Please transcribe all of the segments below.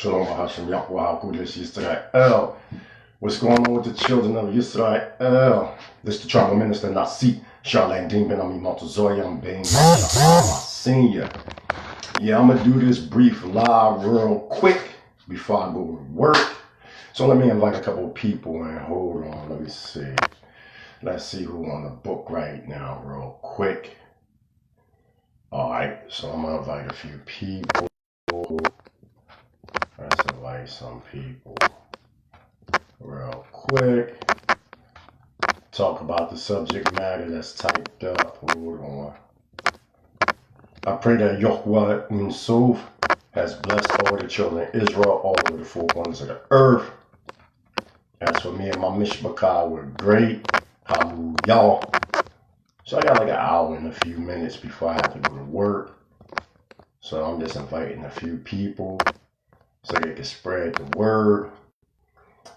Shalom, Ha Mashayach Yahawashi, Israel. What's going on with the children of Israel? This is the tribal minister, Nasi, Charlene Dean Ben Ami Montezoyam Ben Senior. Yeah, I'm gonna do this brief live real quick before I go to work. So let me invite a couple of people in. Hold on, let me see. Let's see who on the book right now, real quick. Alright, so I'm gonna invite a few people. Let's invite some people real quick. Talk about the subject matter that's typed up. Hold on. I pray that Yahweh Unsuf has blessed all the children of Israel, all over the four corners of the earth. As for me and my Mishpachah, we're great. Hallelujah. So I got like an hour and a few minutes before I have to go to work. So I'm just inviting a few people so they can spread the word.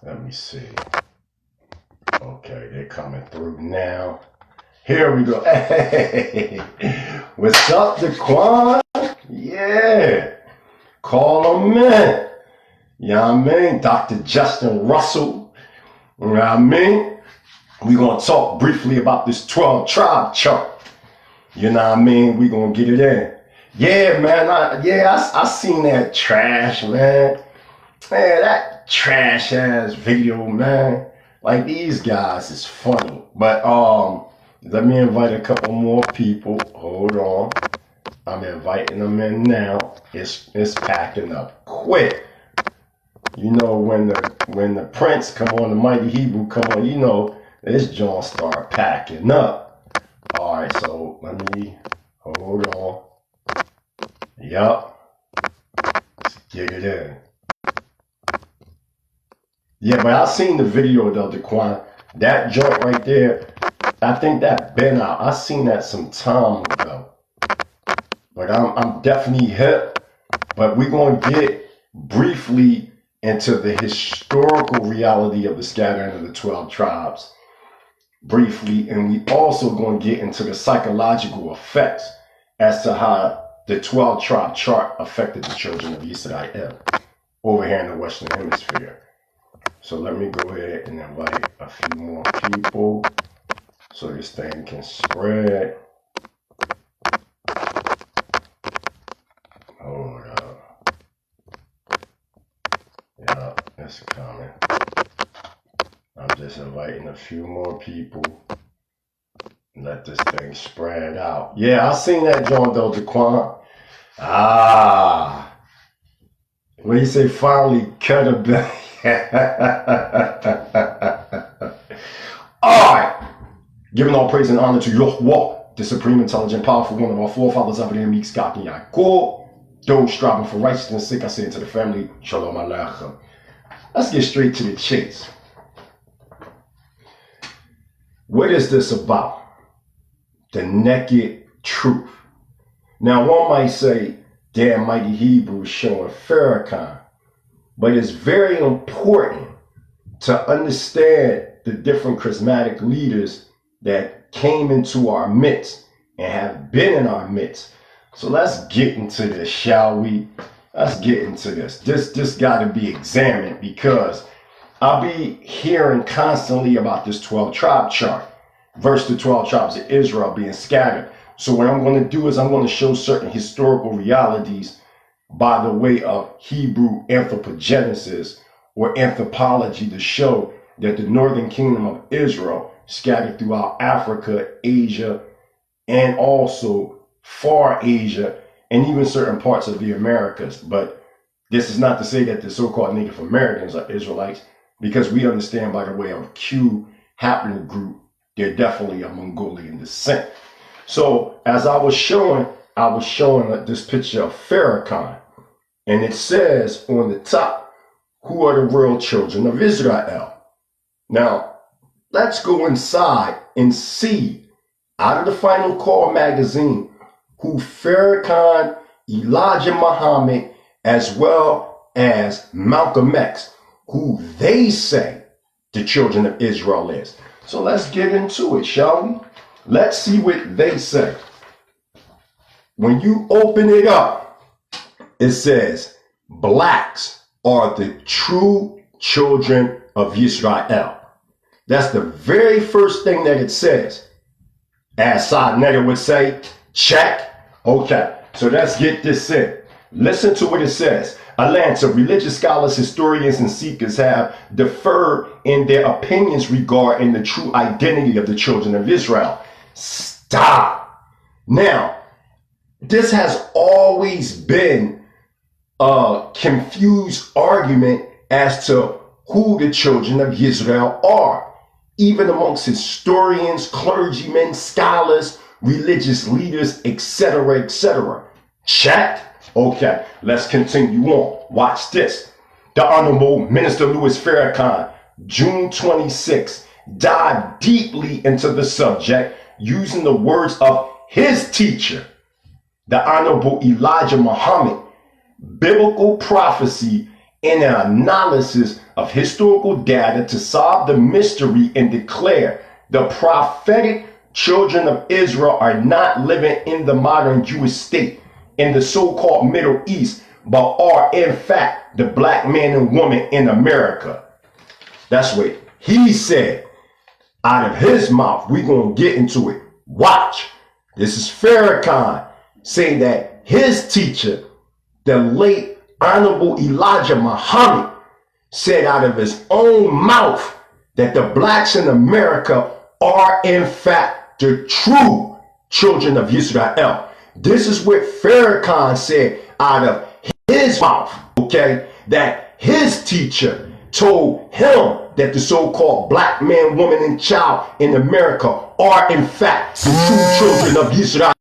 Let me see. Okay, they're coming through now. Here we go. Hey, what's up, Daquan? Yeah. Call them in. You know what I mean? Dr. Justin Russell. You know what I mean? We're going to talk briefly about this 12 tribe chart. You know what I mean? We're going to get it in. Yeah, man. I seen that trash, man. Man, that trash ass video, man. Like, these guys is funny. But let me invite a couple more people. Hold on. I'm inviting them in now. It's packing up quick. You know, when the Prince come on, the Mighty Hebrew come on, you know, this joint start packing up. All right, so let me hold on. Yup. Let's get it in. Yeah, but I seen the video though, Daquan. That joint right there, I think that been out. I seen that some time ago. But I'm definitely hip. But we're gonna get briefly into the historical reality of the scattering of the 12 tribes. Briefly, and we also gonna get into the psychological effects as to how the 12 tribe chart affected the children of Israel over here in the Western Hemisphere. So let me go ahead and invite a few more people so this thing can spread. Hold up. Yeah, it's coming. I'm just inviting a few more people. Let this thing spread out. Yeah, I seen that joint though, Daquan. What do you say? Finally cut a bit. Alright. Giving all praise and honor to Yahweh, the supreme, intelligent, powerful one of our forefathers, Abraham, Yitzchak, and Yaakov. Those striving for righteousness' sake, I say to the family, Shalom Aleichem. Let's get straight to the chase. What is this about? The naked truth. Now, one might say, damn, Mighty Hebrew showing Farrakhan. But it's very important to understand the different charismatic leaders that came into our midst and have been in our midst. So let's get into this, shall we? Let's get into this. This got to be examined because I'll be hearing constantly about this 12 tribe chart versus the 12 tribes of Israel being scattered. So what I'm going to do is I'm going to show certain historical realities by the way of Hebrew anthropogenesis or anthropology to show that the northern kingdom of Israel scattered throughout Africa, Asia, and also far Asia, and even certain parts of the Americas. But this is not to say that the so-called Native Americans are Israelites, because we understand by the way of Q haplogroup, they're definitely of Mongolian descent. So as I was showing this picture of Farrakhan, and it says on the top, who are the real children of Israel? Now, let's go inside and see, out of the Final Call magazine, who Farrakhan, Elijah Muhammad, as well as Malcolm X, who they say the children of Israel is. So let's get into it, shall we? Let's see what they say. When you open it up, it says blacks are the true children of Israel. That's the very first thing that it says. As Qanath would say, check. Okay, so let's get this in. Listen to what it says. Atlanta, religious scholars, historians, and seekers have differed in their opinions regarding the true identity of the children of Israel. Stop. Now, this has always been a confused argument as to who the children of Israel are. Even amongst historians, clergymen, scholars, religious leaders, etc., etc. Check. Okay, let's continue on. Watch this. The Honorable Minister Louis Farrakhan, June 26, dived deeply into the subject using the words of his teacher, the Honorable Elijah Muhammad, biblical prophecy and an analysis of historical data to solve the mystery and declare the prophetic children of Israel are not living in the modern Jewish state in the so-called Middle East, but are in fact the black man and woman in America. That's what he said out of his mouth. We're going to get into it. Watch. This is Farrakhan saying that his teacher, the late Honorable Elijah Muhammad, said out of his own mouth that the blacks in America are in fact the true children of Israel. This is what Farrakhan said out of his mouth, okay? That his teacher told him that the so-called black man, woman, and child in America are in fact the true children of Israel.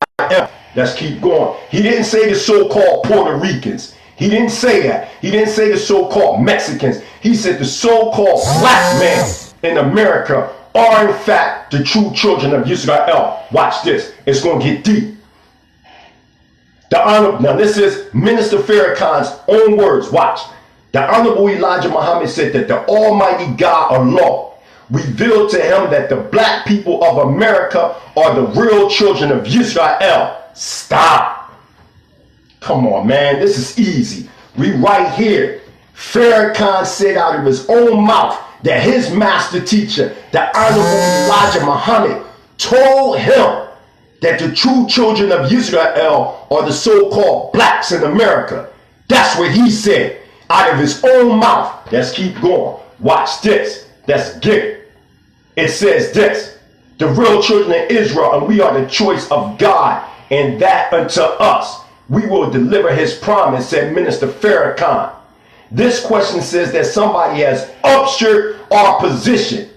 Let's keep going. He didn't say the so-called Puerto Ricans. He didn't say that. He didn't say the so-called Mexicans. He said the so-called black man in America are in fact the true children of Israel. Watch this. It's going to get deep. Now this is Minister Farrakhan's own words. Watch. The Honorable Elijah Muhammad said that the Almighty God Allah revealed to him that the black people of America are the real children of Israel. Stop. Come on, man. This is easy. We right here. Farrakhan said out of his own mouth that his master teacher, the Honorable Elijah Muhammad, told him that the true children of Israel are the so-called blacks in America. That's what he said out of his own mouth. Let's keep going. Watch this. Let's get it. It says this: the real children of Israel, and we are the choice of God, and that unto us we will deliver his promise, said Minister Farrakhan. This question says that somebody has upsured our position.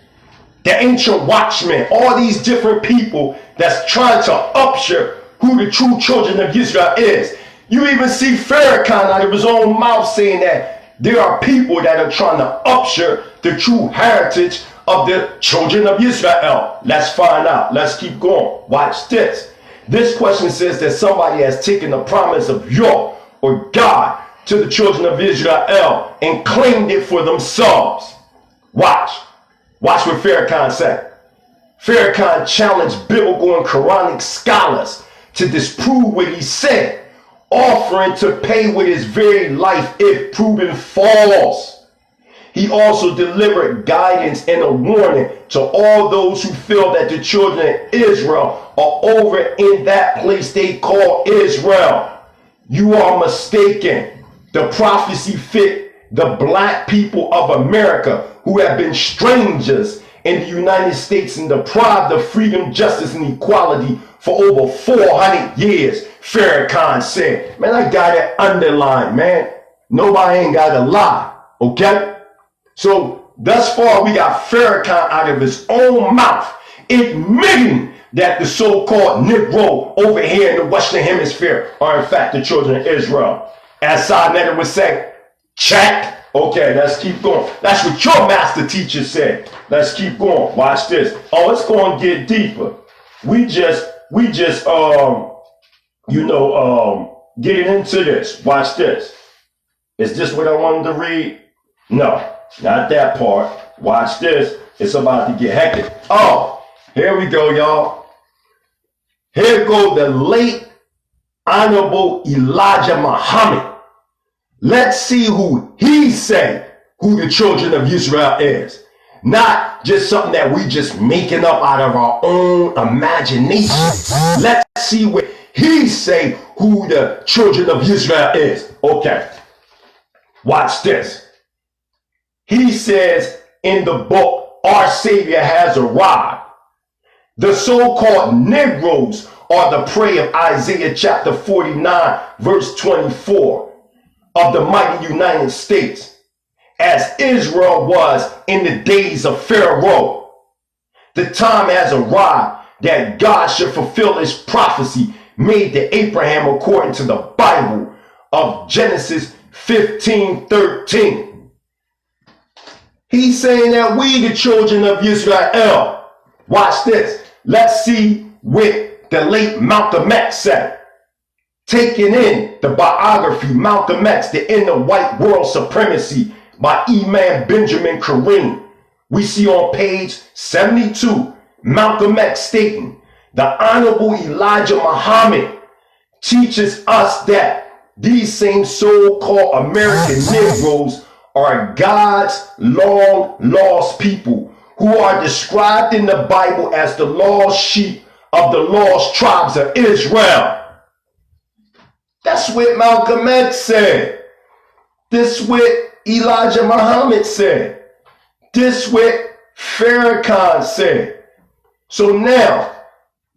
The ancient watchmen, all these different people that's trying to upsure who the true children of Israel is. You even see Farrakhan out of his own mouth saying that there are people that are trying to upsure the true heritage of the children of Israel. Let's find out. Let's keep going. Watch this. This question says that somebody has taken the promise of Yah or God to the children of Israel and claimed it for themselves. Watch. Watch what Farrakhan said. Farrakhan challenged biblical and Quranic scholars to disprove what he said, offering to pay with his very life if proven false. He also delivered guidance and a warning to all those who feel that the children of Israel are over in that place they call Israel. You are mistaken. The prophecy fit the black people of America who have been strangers in the United States and deprived of freedom, justice, and equality for over 400 years, Farrakhan said. Man, I got it underlined, man. Nobody ain't got to lie, okay? So thus far, we got Farrakhan out of his own mouth admitting that the so-called Negro over here in the Western Hemisphere are in fact the children of Israel. As Qanath would say, check. Okay, let's keep going. That's what your master teacher said. Let's keep going. Watch this. Oh, it's going to get deeper. We just getting into this. Watch this. Is this what I wanted to read? No, not that part. Watch this. It's about to get hectic. Oh, here we go, y'all. Here go the late Honorable Elijah Muhammad. Let's see who he say who the children of Israel is. Not just something that we just making up out of our own imagination. Let's see what he say who the children of Israel is. Okay, watch this. He says in the book, our Savior has arrived. The so-called Negroes are the prey of Isaiah chapter 49, verse 24 of the mighty United States, as Israel was in the days of Pharaoh. The time has arrived that God should fulfill his prophecy made to Abraham according to the Bible of Genesis 15:13. He's saying that we, the children of Israel, watch this. Let's see what the late Malcolm X said. Taking in the biography, Malcolm X, The End of White World Supremacy by Imam Benjamin Kareem. We see on page 72, Malcolm X stating, the Honorable Elijah Muhammad teaches us that these same so-called American Negroes are God's long lost people who are described in the Bible as the lost sheep of the lost tribes of Israel. That's what Malcolm X said. This what Elijah Muhammad said. This what Farrakhan said. So now,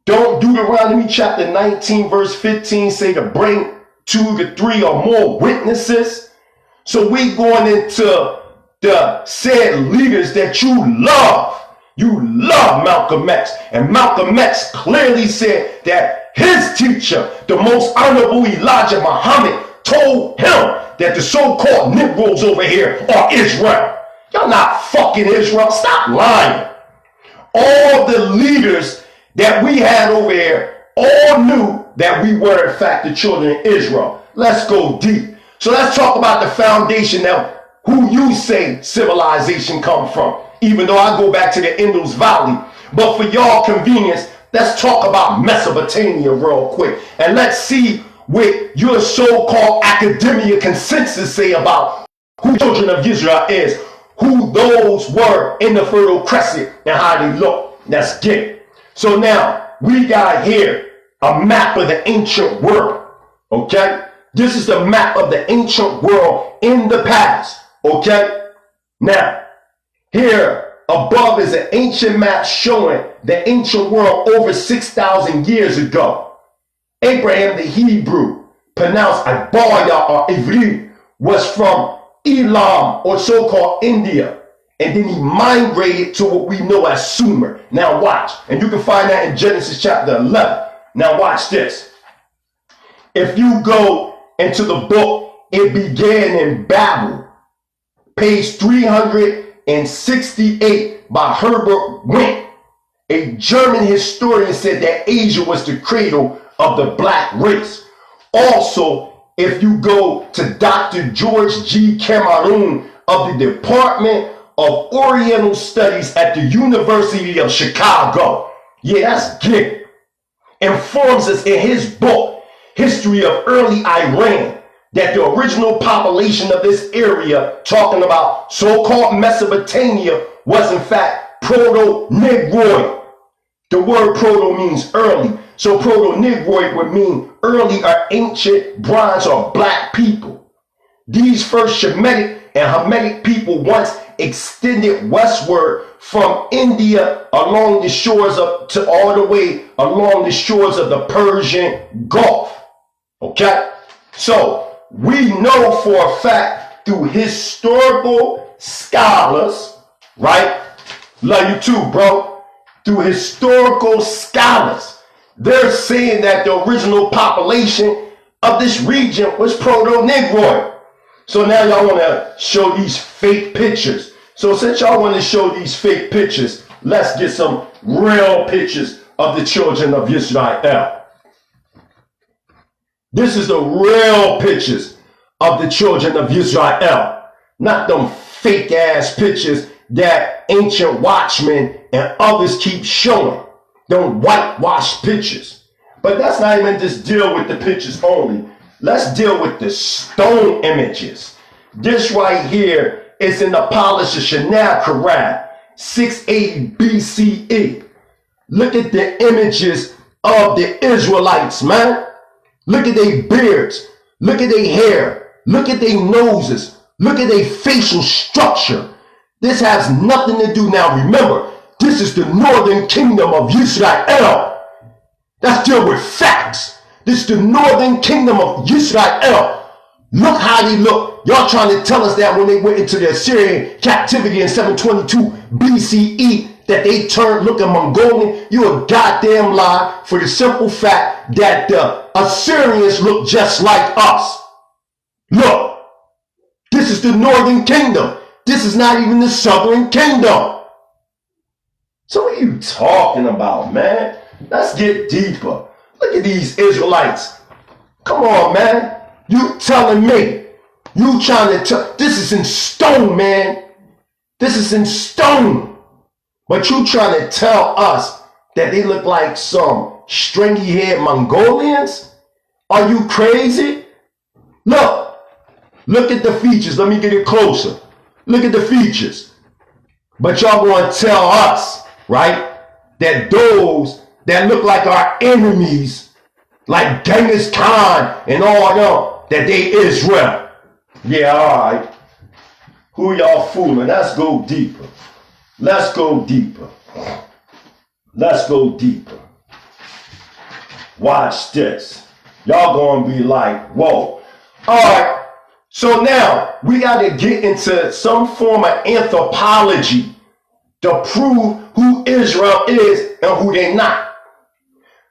don't Deuteronomy chapter 19 verse 15 say to bring 2 to 3 or more witnesses? So we going into the said leaders that you love. You love Malcolm X. And Malcolm X clearly said that his teacher, the most honorable Elijah Muhammad, told him that the so-called Negroes over here are Israel. Y'all not fucking Israel. Stop lying. All the leaders that we had over here all knew that we were in fact the children of Israel. Let's go deep. So let's talk about the foundation now. Who you say civilization come from, even though I go back to the Indus Valley. But for y'all convenience, let's talk about Mesopotamia real quick. And let's see what your so-called academia consensus say about who the children of Israel is, who those were in the Fertile Crescent, and how they look. Let's get it. So now, we got here a map of the ancient world, okay? This is the map of the ancient world in the past. Okay, now here above is an ancient map showing the ancient world over 6,000 years ago. Abraham the Hebrew, pronounced Abaya or Ivri, was from Elam or so-called India, and then he migrated to what we know as Sumer. Now watch, and you can find that in Genesis chapter 11. Now watch this. If you go into the book, It Began in Babel, page 368 by Herbert Wendt, a German historian, said that Asia was the cradle of the black race. Also, if you go to Dr. George G. Cameron of the Department of Oriental Studies at the University of Chicago, yeah, that's good, informs us in his book, History of Early Iran, that the original population of this area, talking about so-called Mesopotamia, was in fact Proto-Negroid. The word proto means early. So Proto-Negroid would mean early or ancient bronze or black people. These first Shemitic and Hamitic people once extended westward from India along the shores up to all the way along the shores of the Persian Gulf. Okay? So we know for a fact through historical scholars, right? Love you too, bro. Through historical scholars, they're saying that the original population of this region was Proto-Negroid. So now y'all want to show these fake pictures. So since y'all want to show these fake pictures, let's get some real pictures of the children of Israel. This is the real pictures of the children of Israel, not them fake ass pictures that ancient watchmen and others keep showing, them whitewashed pictures. But that's not even just deal with the pictures only. Let's deal with the stone images. This right here is in the palace of Qanath, 680 BCE. Look at the images of the Israelites, man. Look at their beards. Look at their hair. Look at their noses. Look at their facial structure. This has nothing to do. Now remember, this is the northern kingdom of Israel. Let's deal with facts. This is the northern kingdom of Israel. Look how they look. Y'all trying to tell us that when they went into the Assyrian captivity in 722 BCE, that they turned looking Mongolian. You a goddamn lie, for the simple fact that the Assyrians look just like us. Look, this is the northern kingdom. This is not even the southern kingdom. So what are you talking about, man? Let's get deeper. Look at these Israelites. Come on, man. You telling me, you trying to tell, this is in stone, man. This is in stone. But you trying to tell us that they look like some stringy-haired Mongolians? Are you crazy? Look at the features. Let me get it closer. Look at the features. But y'all going to tell us, right, that those that look like our enemies, like Genghis Khan and all them, that they Israel. Yeah, all right. Who y'all fooling? Let's go deeper. Let's go deeper. Let's go deeper. Watch this. Y'all gonna be like, whoa. All right. So now we got to get into some form of anthropology to prove who Israel is and who they not.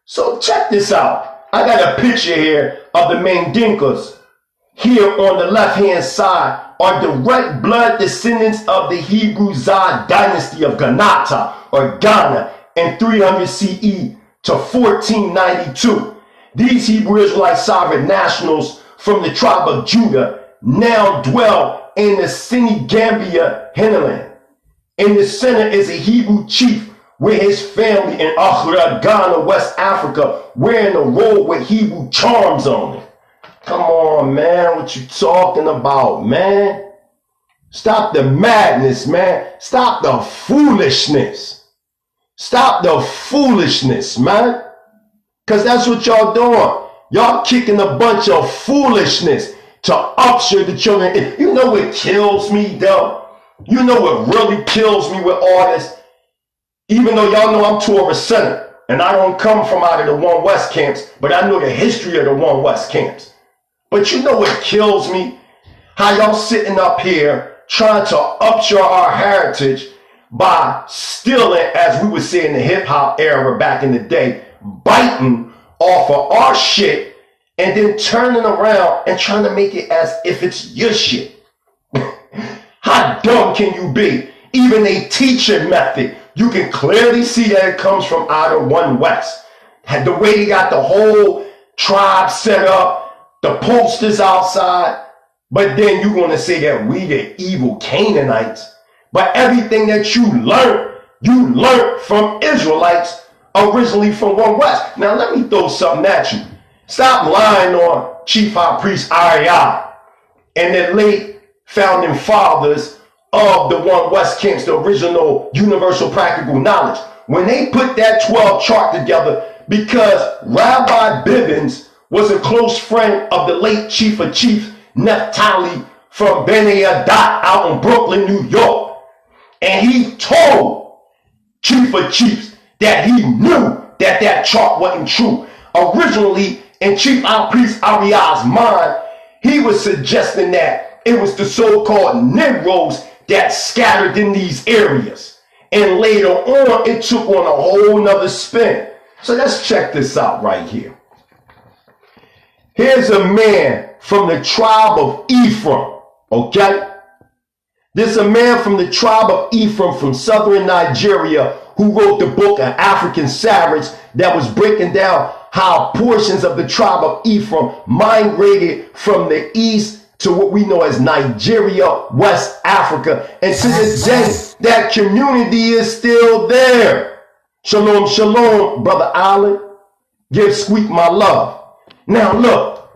So check this out. I got a picture here of the Mandinkas. Here on the left-hand side are direct blood descendants of the Hebrew Zad dynasty of Qanath or Ghana in 300 CE to 1492. These Hebrew Israelite sovereign nationals from the tribe of Judah now dwell in the Senegambia hinterland. In the center is a Hebrew chief with his family in Accra, Ghana, West Africa, wearing a robe with Hebrew charms on it. Come on, man. What you talking about, man? Stop the madness, man. Stop the foolishness. Stop the foolishness, man. Because that's what y'all doing. Y'all kicking a bunch of foolishness to usher the children in. You know what kills me, though? You know what really kills me with all this? Even though y'all know I'm Torah Center, and I don't come from out of the One West camps, but I know the history of the One West camps. But you know what kills me? How y'all sitting up here trying to upshur our heritage by stealing, as we would say in the hip-hop era back in the day, biting off of our shit and then turning around and trying to make it as if it's your shit. How dumb can you be? Even a teaching method, you can clearly see that it comes from out of One West. The way they got the whole tribe set up, the posters outside, but then you're going to say that we the evil Canaanites. But everything that you learned from Israelites originally from One West. Now let me throw something at you. Stop lying on Chief High Priest Ariah and the late founding fathers of the One West camps, the original universal practical knowledge. When they put that 12 chart together, because Rabbi Bivens was a close friend of the late Chief of Chiefs, Naphtali from Bnei Adat out in Brooklyn, New York. And he told Chief of Chiefs that he knew that that chart wasn't true. Originally, in Chief High Priest Ariah's mind, he was suggesting that it was the so-called Negroes that scattered in these areas. And later on, it took on a whole nother spin. So let's check this out right here. Here's a man from the tribe of Ephraim, okay? This is a man from the tribe of Ephraim from southern Nigeria who wrote the book of African Savage that was breaking down how portions of the tribe of Ephraim migrated from the east to what we know as Nigeria, West Africa. And to this day, that community is still there. Shalom, shalom, Brother Allen. Give Squeak my love. Now look,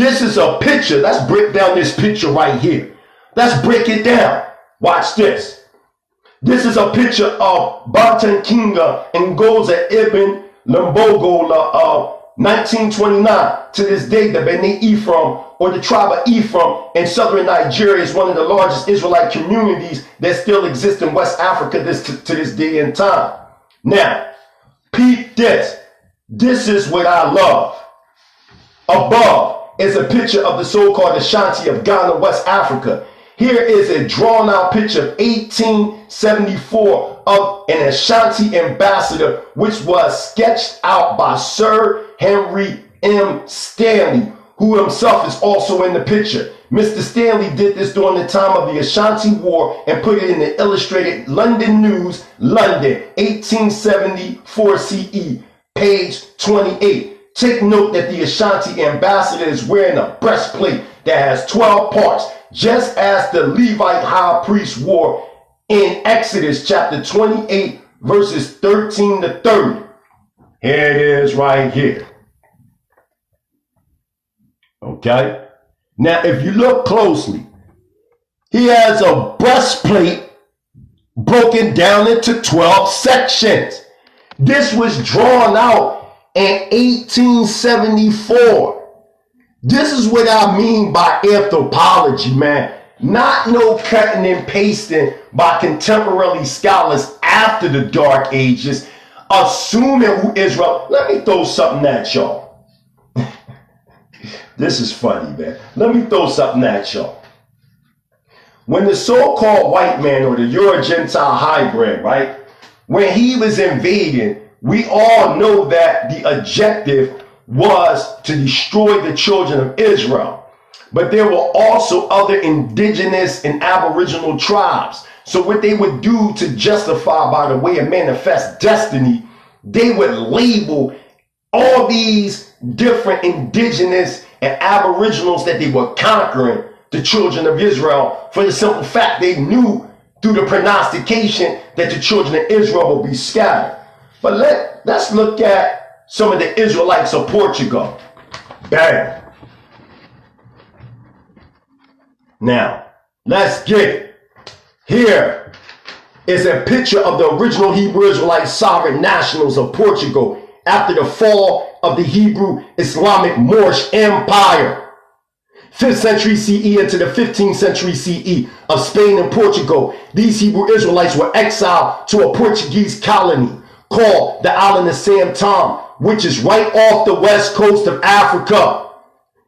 This is a picture. Let's break down this picture right here. Let's break it down. Watch this. This is a picture of Batan Kinga and Goza Ibn Lambogola of 1929. To this day, the Bene Ephraim, or the tribe of Ephraim in southern Nigeria, is one of the largest Israelite communities that still exist in West Africa to this day and time. Now, peep this. This is what I love. Above is a picture of the so-called Ashanti of Ghana, West Africa. Here is a drawn-out picture of 1874 of an Ashanti ambassador, which was sketched out by Sir Henry M. Stanley, who himself is also in the picture. Mr. Stanley did this during the time of the Ashanti War and put it in the Illustrated London News, London, 1874 CE, page 28. Take note that the Ashanti ambassador is wearing a breastplate that has 12 parts, just as the Levite high priest wore in Exodus chapter 28, verses 13 to 30. Here it is right here. Okay? Now, if you look closely, he has a breastplate broken down into 12 sections. This was drawn out in 1874. This is what I mean by anthropology, man. Not no cutting and pasting by contemporary scholars after the Dark Ages, assuming who Israel. Let me throw something at y'all. This is funny, man. Let me throw something at y'all. When the so-called white man, or the Euro-Gentile hybrid, right? When he was invading, we all know that the objective was to destroy the children of Israel. But there were also other indigenous and aboriginal tribes. So what they would do to justify by the way of manifest destiny, they would label all these different indigenous and aboriginals that they were conquering the children of Israel, for the simple fact they knew through the prognostication that the children of Israel will be scattered. But let's look at some of the Israelites of Portugal. Bang. Now, let's get it. Here is a picture of the original Hebrew Israelite sovereign nationals of Portugal after the fall of the Hebrew Islamic Moorish Empire. 5th century CE into the 15th century CE of Spain and Portugal, these Hebrew Israelites were exiled to a Portuguese colony called the island of Sam Tom, which is right off the west coast of Africa.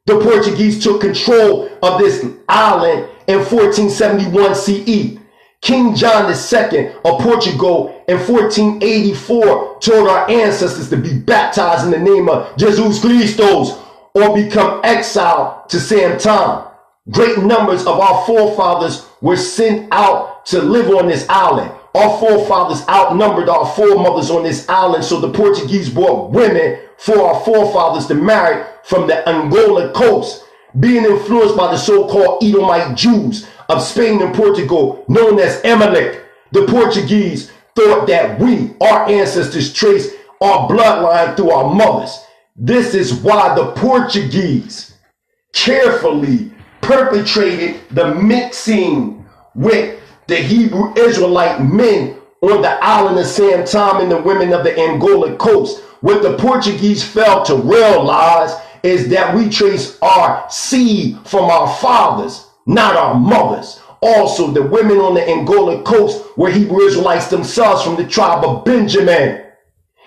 The Portuguese took control of this island in 1471 CE. King John II of Portugal in 1484 told our ancestors to be baptized in the name of Jesus Christos or become exiled to Sam Tom. Great numbers of our forefathers were sent out to live on this island. Our forefathers outnumbered our foremothers on this island, so the Portuguese brought women for our forefathers to marry from the Angola coast. Being influenced by the so-called Edomite Jews of Spain and Portugal, known as Amalek, the Portuguese thought that we, our ancestors, traced our bloodline through our mothers. This is why the Portuguese carefully perpetrated the mixing with the Hebrew Israelite men on the island of Sam Tom and the women of the Angola coast. What the Portuguese failed to realize is that we trace our seed from our fathers, not our mothers. Also, the women on the Angola coast were Hebrew Israelites themselves from the tribe of Benjamin.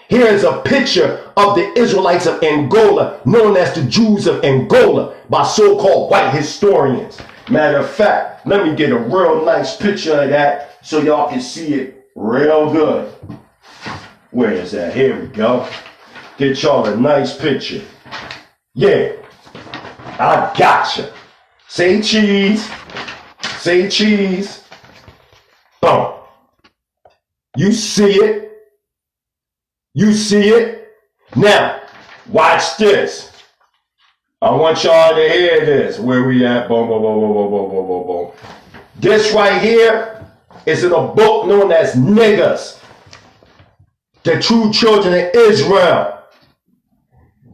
Here is a picture of the Israelites of Angola, known as the Jews of Angola by so-called white historians. Matter of fact, let me get a real nice picture of that so y'all can see it real good. Where is that? Here we go. Get y'all a nice picture. Yeah, I gotcha. Say cheese. Say cheese. Boom. You see it. You see it? Now, watch this. I want y'all to hear this. Where we at? Boom, boom, boom, boom, boom, boom, boom, boom, boom. This right here is in a book known as Niggas, the True Children of Israel.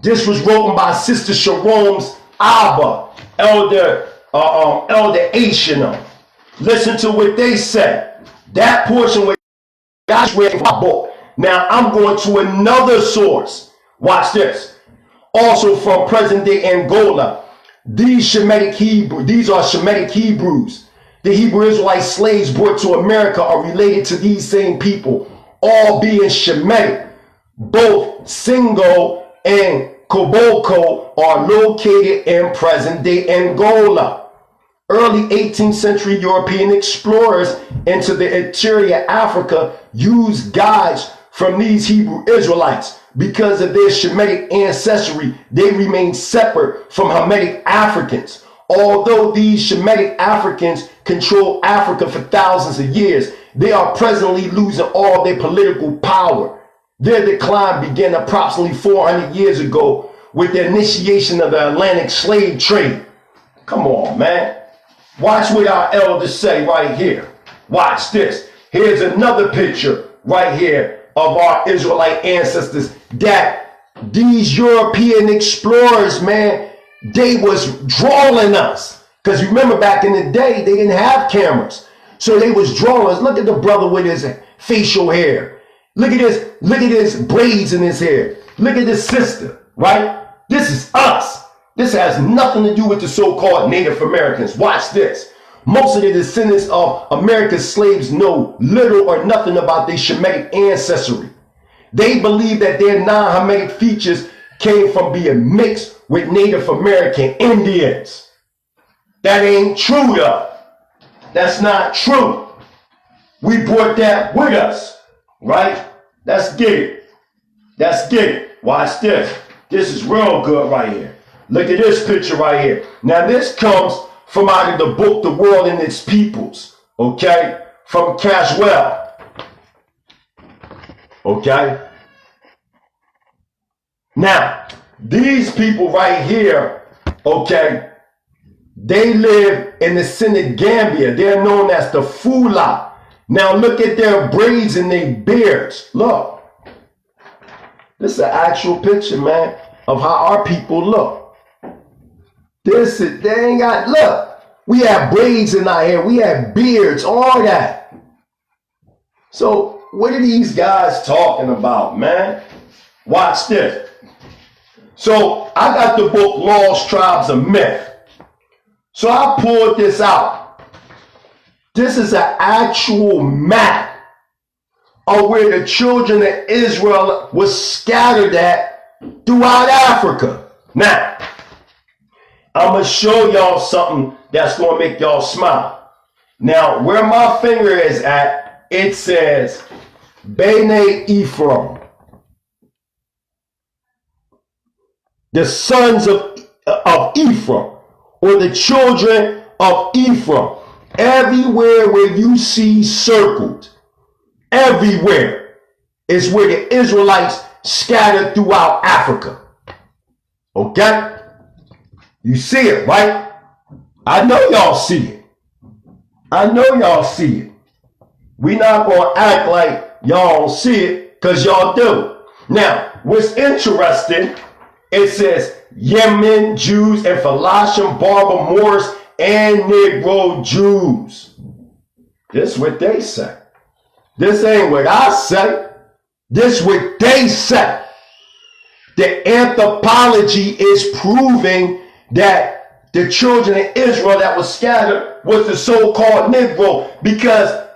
This was written by Sister Sharome's Abba, Elder Ashina. Listen to what they say. That portion where God's read from my book. Now I'm going to another source. Watch this. Also from present-day Angola. These are Shemitic Hebrews. The Hebrew Israelite slaves brought to America are related to these same people, all being Shemitic. Both Singo and Koboko are located in present-day Angola. Early 18th century European explorers into the interior Africa used guides from these Hebrew Israelites. Because of their Shemitic ancestry, they remain separate from Hamitic Africans. Although these Shemitic Africans control Africa for thousands of years, they are presently losing all their political power. Their decline began approximately 400 years ago with the initiation of the Atlantic slave trade. Come on, man. Watch what our elders say right here. Watch this. Here's another picture right here of our Israelite ancestors that these European explorers, man, they was drawing us. Because remember back in the day, they didn't have cameras. So they was drawing us. Look at the brother with his facial hair. Look at this braids in his hair. Look at this sister, right? This is us. This has nothing to do with the so-called Native Americans. Watch this. Most of the descendants of America's slaves know little or nothing about their Shemitic ancestry. They believe that their non-Hamitic features came from being mixed with Native American Indians. That ain't true, though. That's not true. We brought that with us, right? Let's get it. Let's get it. Watch this. This is real good right here. Look at this picture right here. Now this comes from out of the book, The World and Its Peoples. Okay? From Caswell. Okay? Now, these people right here, okay, they live in the Senegambia. They're known as the Fula. Now look at their braids and their beards. Look. This is an actual picture, man, of how our people look. They ain't got, look, we have braids in our hair, we have beards, all that. So what are these guys talking about, man? Watch this. So I got the book Lost Tribes of Myth. So I pulled this out. This is an actual map of where the children of Israel was scattered at throughout Africa. Now, I'm going to show y'all something that's going to make y'all smile. Now, where my finger is at, it says Bene Ephraim. The sons of Ephraim, or the children of Ephraim. Everywhere where you see circled, everywhere is where the Israelites scattered throughout Africa. Okay? You see it, right? I know y'all see it. I know y'all see it. We not going to act like y'all don't see it, because y'all do. Now, what's interesting, it says Yemen Jews and Phoenician, Barber, Moors, and Negro Jews. This is what they say. This ain't what I say. This is what they say. The anthropology is proving that the children of Israel that was scattered was the so-called Negro, because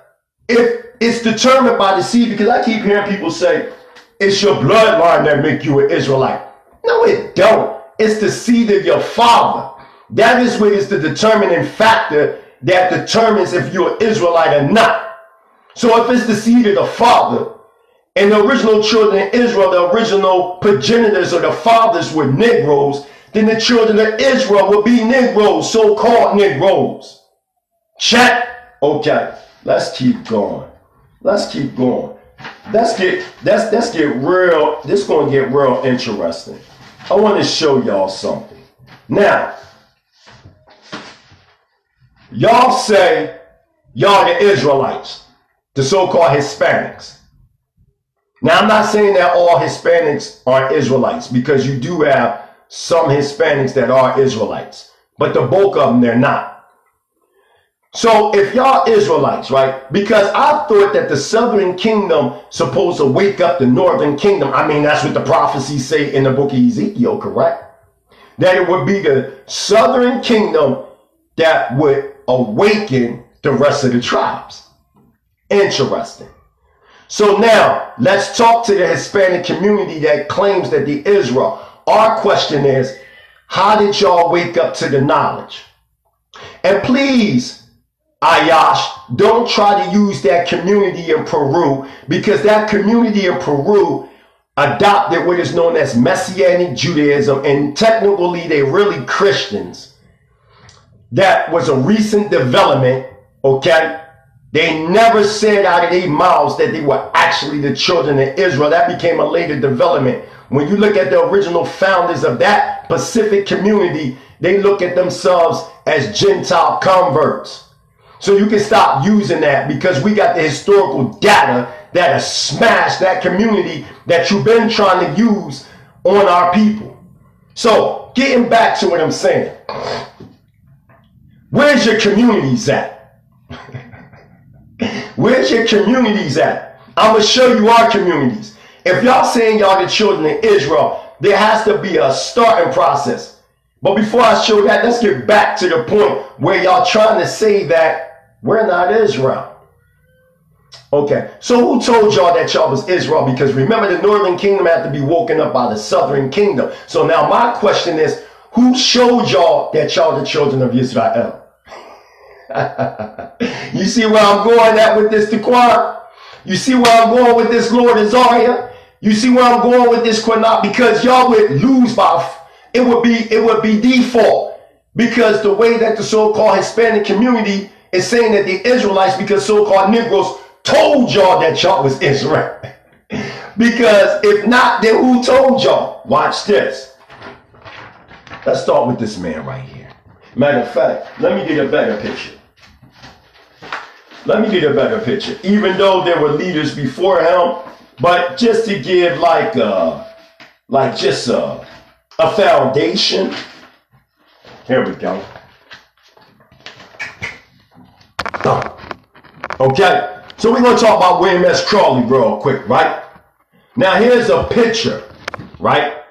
if it's determined by the seed, because I keep hearing people say, it's your bloodline that make you an Israelite. No, it don't. It's the seed of your father. That is what is the determining factor that determines if you're an Israelite or not. So if it's the seed of the father, and the original children of Israel, the original progenitors or the fathers were Negroes, then the children of Israel would be Negroes, so-called Negroes. Check. Okay, let's keep going. Let's keep going. Let's get real. This is going to get real interesting. I want to show y'all something. Now, y'all say y'all the Israelites, the so-called Hispanics. Now, I'm not saying that all Hispanics are Israelites, because you do have some Hispanics that are Israelites, but the bulk of them, they're not. So if y'all Israelites, right, because I thought that the southern kingdom supposed to wake up the northern kingdom. I mean, that's what the prophecies say in the book of Ezekiel, correct? That it would be the southern kingdom that would awaken the rest of the tribes. Interesting. So now let's talk to the Hispanic community that claims that the Israel. Our question is, how did y'all wake up to the knowledge? And please, Ayash, don't try to use that community in Peru, because that community in Peru adopted what is known as Messianic Judaism, and technically they're really Christians. That was a recent development, okay? They never said out of their mouths that they were actually the children of Israel. That became a later development. When you look at the original founders of that Pacific community, they look at themselves as Gentile converts. So you can stop using that, because we got the historical data that has smashed that community that you've been trying to use on our people. So getting back to what I'm saying, where's your communities at? Where's your communities at? I'm going to show you our communities. If y'all saying y'all the children of Israel, there has to be a starting process. But before I show that, let's get back to the point where y'all trying to say that we're not Israel. Okay, so who told y'all that y'all was Israel? Because remember, the northern kingdom had to be woken up by the southern kingdom. So now my question is, who showed y'all that y'all the children of Israel? You see where I'm going at with this, Taquan? You see where I'm going with this, Lord Azaria? You see where I'm going with this, Qanath? Because y'all would lose by, it would be default, because the way that the so-called Hispanic community is saying that the Israelites, because so-called Negroes told y'all that y'all was Israel. Because if not, then who told y'all? Watch this. Let's start with this man right here. Matter of fact, let me get a better picture. Let me get a better picture. Even though there were leaders before him, but just to give like just a foundation. Here we go. Okay, so we're going to talk about William S. Crawley real quick, right? Now here's a picture, right?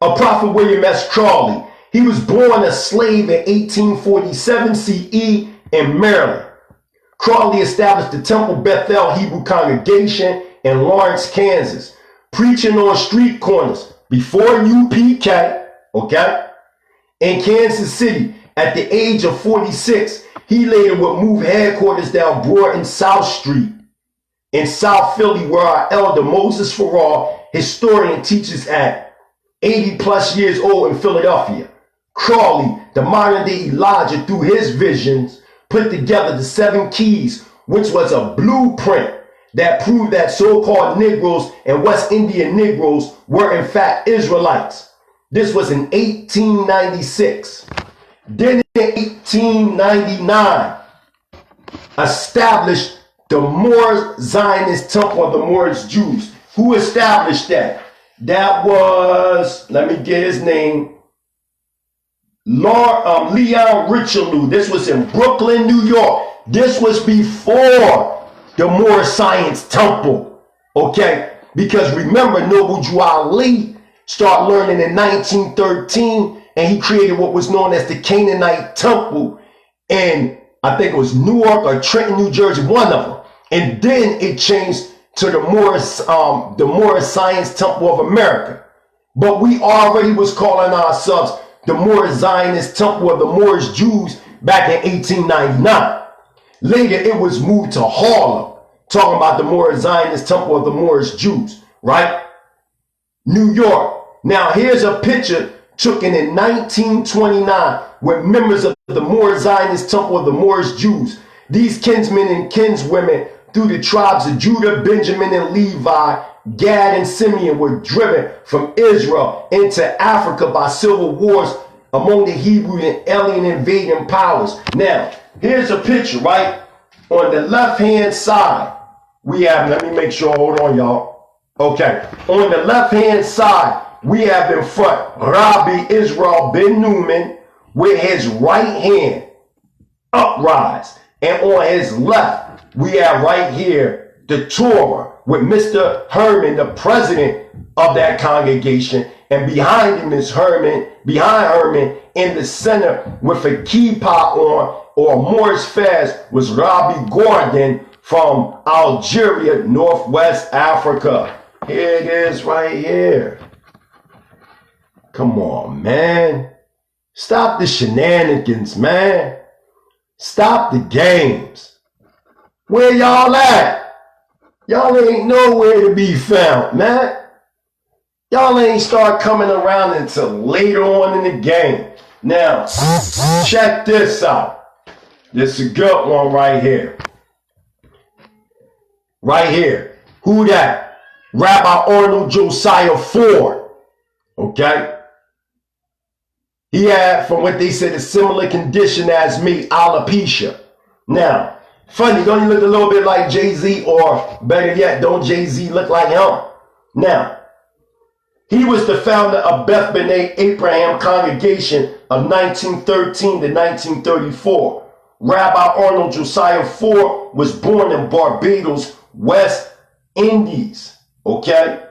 Of Prophet William S. Crawley. He was born a slave in 1847 CE in Maryland. Crawley established the Temple Bethel Hebrew congregation in Lawrence, Kansas, preaching on street corners before UPK, okay, in Kansas City. At the age of 46, he later would move headquarters down Broad and South Street in South Philly, where our elder Moses Farrar, historian, teaches at 80 plus years old in Philadelphia. Crawley, the modern day Elijah, through his visions, put together the 7 keys, which was a blueprint that proved that so-called Negroes and West Indian Negroes were in fact Israelites. This was in 1896. Then in 1899, established the Moorish Zionist Temple of the Moorish Jews. Who established that? That was, let me get his name, Leon Richelieu. This was in Brooklyn, New York. This was before the Moorish Science Temple, okay? Because remember, Noble Drew Ali started learning in 1913, and he created what was known as the Canaanite Temple in, I think it was Newark or Trenton, New Jersey, one of them. And then it changed to the Moorish Science Temple of America. But we already was calling ourselves the Moorish Zionist Temple of the Moorish Jews back in 1899. Later, it was moved to Harlem, talking about the Moorish Zionist Temple of the Moorish Jews, right? New York. Now, here's a picture taken in 1929 with members of the Moorish Zionist Temple of the Moorish Jews. These kinsmen and kinswomen through the tribes of Judah, Benjamin, and Levi, Gad, and Simeon were driven from Israel into Africa by civil wars among the Hebrew and alien invading powers. Now, here's a picture, right? On the left-hand side, we have, let me make sure, hold on, y'all. Okay, on the left-hand side, we have in front Rabbi Israel ben Newman with his right hand uprise. And on his left, we have right here the Torah with Mr. Herman, the president of that congregation. And behind him is Herman, in the center with a kippah on, or Morris Fez, was Rabbi Gordon from Algeria, Northwest Africa. Here it is right here. Come on, man. Stop the shenanigans, man. Stop the games. Where y'all at? Y'all ain't nowhere to be found, man. Y'all ain't start coming around until later on in the game. Now, check this out. This is a good one right here. Right here. Who that? Rabbi Arnold Josiah Ford. Okay? He had, from what they said, a similar condition as me, alopecia. Now, funny, don't he look a little bit like Jay-Z, or better yet, don't Jay-Z look like him? Now, he was the founder of Beth B'nai Abraham congregation of 1913 to 1934. Rabbi Arnold Josiah Ford was born in Barbados, West Indies. Okay?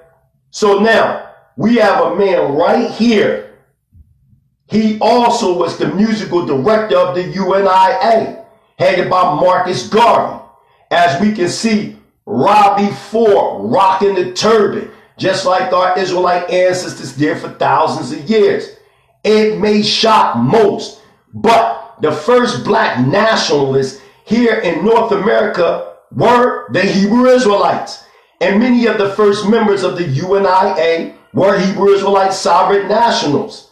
So now, we have a man right here. He also was the musical director of the UNIA, headed by Marcus Garvey. As we can see, Robbie Ford rocking the turban, just like our Israelite ancestors did for thousands of years. It may shock most, but the first black nationalists here in North America were the Hebrew Israelites. And many of the first members of the UNIA were Hebrew Israelite sovereign nationals.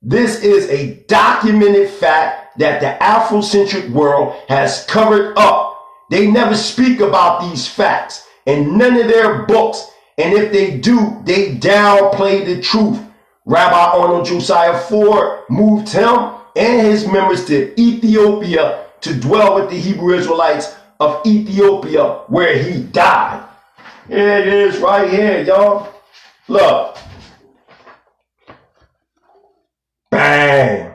This is a documented fact that the Afrocentric world has covered up. They never speak about these facts in none of their books. And if they do, they downplay the truth. Rabbi Arnold Josiah Ford moved him and his members to Ethiopia to dwell with the Hebrew Israelites of Ethiopia, where he died. Here it is right here, y'all. Look. Bang.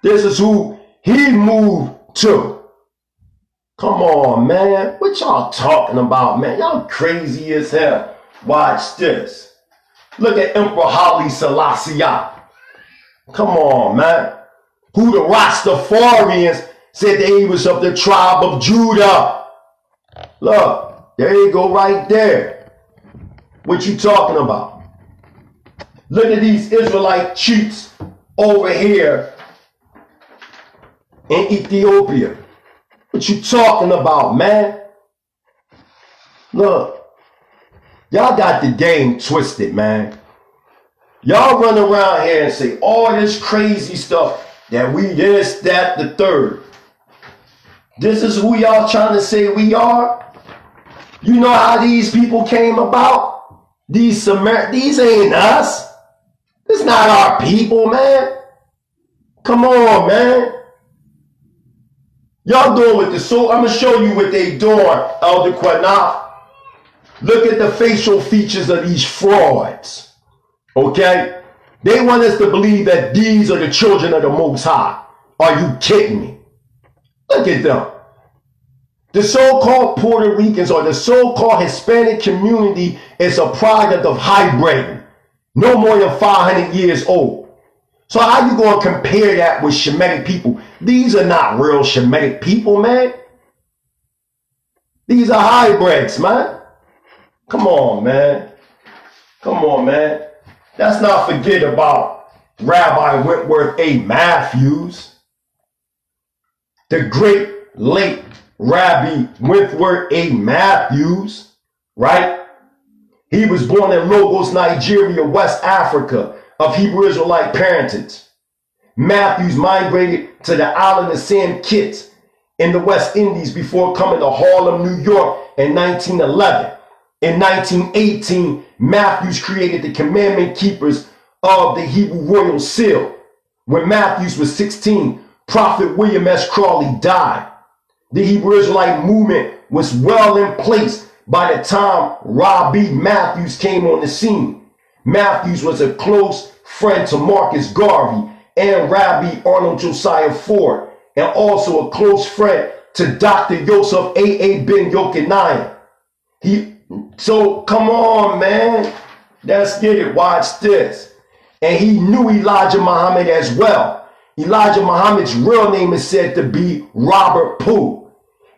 This is who he moved to. Come on, man. What y'all talking about, man? Y'all crazy as hell. Watch this. Look at Emperor Haile Selassie. Come on, man. Who the Rastafarians said that he was of the tribe of Judah. Look, there you go right there. What you talking about? Look at these Israelite chiefs over here in Ethiopia. What you talking about, man? Look, y'all got the game twisted, man. Y'all run around here and say all this crazy stuff that we this, that, the third. This is who y'all trying to say we are? You know how these people came about? These ain't us. This not our people, man. Come on, man. Y'all doing with the soul. I'm going to show you what they doing, Elder Qanath. Look at the facial features of these frauds. Okay? They want us to believe that these are the children of the Most High. Are you kidding me? Look at them. The so-called Puerto Ricans or the so-called Hispanic community is a product of hybriding. No more than 500 years old. So how you going to compare that with Shemitic people? These are not real Shemitic people, man. These are hybrids, man. Come on, man. Come on, man. Let's not forget about Rabbi Wentworth A. Matthews. The great late Rabbi Wentworth A. Matthews, right? He was born in Lagos, Nigeria, West Africa, of Hebrew Israelite parentage. Matthews migrated to the island of St. Kitts in the West Indies before coming to Harlem, New York in 1911. In 1918, Matthews created the commandment keepers of the Hebrew Royal Seal. When Matthews was 16, Prophet William S. Crawley died. The Hebrew Israelite movement was well in place by the time Robbie Matthews came on the scene. Matthews was a close friend to Marcus Garvey and Rabbi Arnold Josiah Ford, and also a close friend to Dr. Yosef A.A. Ben Yochanan. So come on, man. Let's get it. Watch this. And he knew Elijah Muhammad as well. Elijah Muhammad's real name is said to be Robert Poole.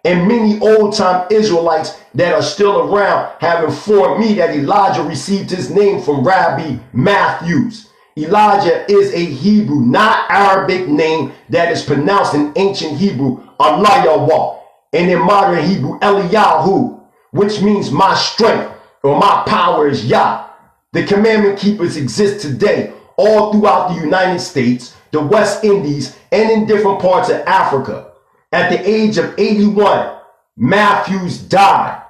And many old-time Israelites that are still around have informed me that Elijah received his name from Rabbi Matthews. Elijah is a Hebrew, not Arabic name that is pronounced in ancient Hebrew, Allah, and in modern Hebrew, Eliyahu, which means my strength or my power is Yah. The commandment keepers exist today all throughout the United States, the West Indies, and in different parts of Africa. At the age of 81, Matthews died.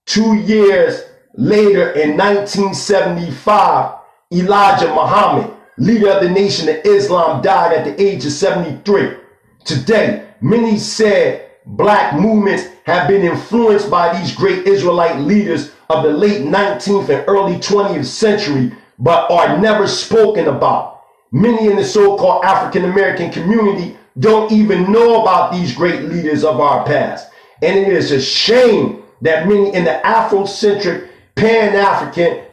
2 years later, in 1975, Elijah Muhammad, leader of the Nation of Islam, died at the age of 73. Today, many said black movements have been influenced by these great Israelite leaders of the late 19th and early 20th century, but are never spoken about. Many in the so-called African American community don't even know about these great leaders of our past. And it is a shame that many in the Afrocentric, Pan-African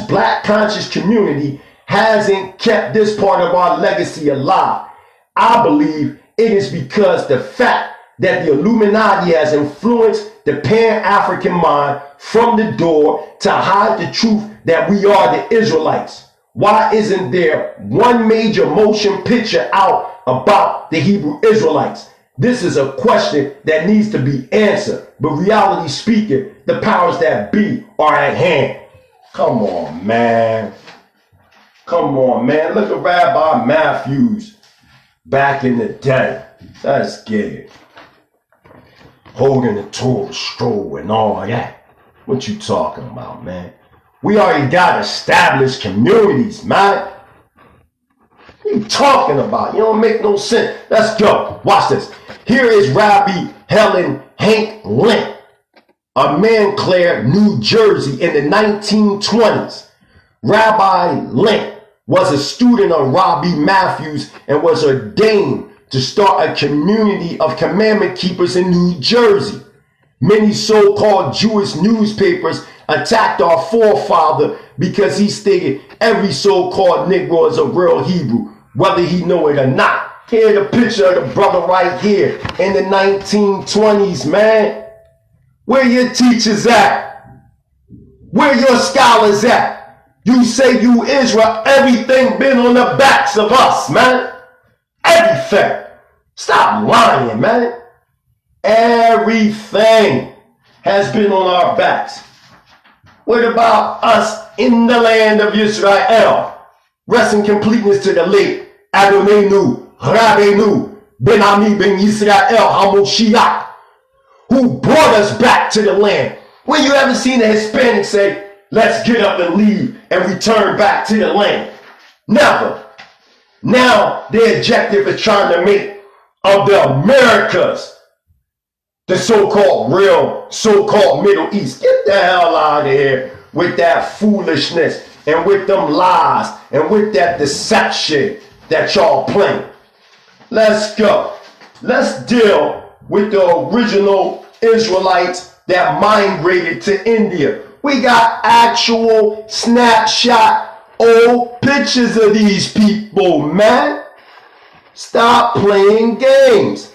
/ black conscious community hasn't kept this part of our legacy alive. I believe it is because the fact that the Illuminati has influenced the Pan-African mind from the door to hide the truth that we are the Israelites. Why isn't there one major motion picture out about the Hebrew Israelites? This is a question that needs to be answered. But reality speaking, the powers that be are at hand. Come on, man. Come on, man. Look at Rabbi Matthews back in the day. Let's get it. Holding the Torah scroll and all that. What you talking about, man? We already got established communities, man. What you talking about? You don't make no sense. Let's go. Watch this. Here is Rabbi Helen Hank Lent of Montclair, New Jersey in the 1920s. Rabbi Lent was a student of Rabbi Matthews and was ordained to start a community of commandment keepers in New Jersey. Many so-called Jewish newspapers attacked our forefather because he stated every so-called Negro is a real Hebrew, whether he know it or not. Here's a picture of the brother right here in the 1920s, man. Where your teachers at? Where your scholars at? You say you Israel, everything been on the backs of us, man. Everything. Stop lying, man. Everything has been on our backs. What about us in the land of Israel? Rest in completeness to the late Adonenu, Rabbeinu, Ben Ami Ben Israel, Ha Mashayach, who brought us back to the land. When you ever seen a Hispanic say, let's get up and leave and return back to the land? Never. Now their objective is trying to make of the Americas the so-called real, so-called Middle East. Get the hell out of here with that foolishness and with them lies and with that deception that y'all playing. Let's go. Let's deal with the original Israelites that migrated to India. We got actual snapshot old pictures of these people, man. Stop playing games.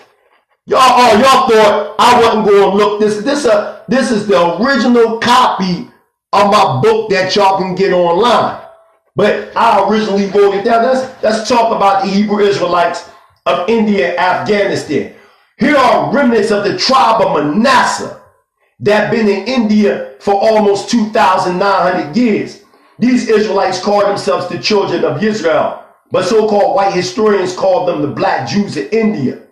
Y'all thought I wasn't going to look this. This is the original copy of my book that y'all can get online. But I originally wrote it down. Let's talk about the Hebrew Israelites of India and Afghanistan. Here are remnants of the tribe of Manasseh that have been in India for almost 2,900 years. These Israelites call themselves the children of Israel, but so-called white historians call them the black Jews of India.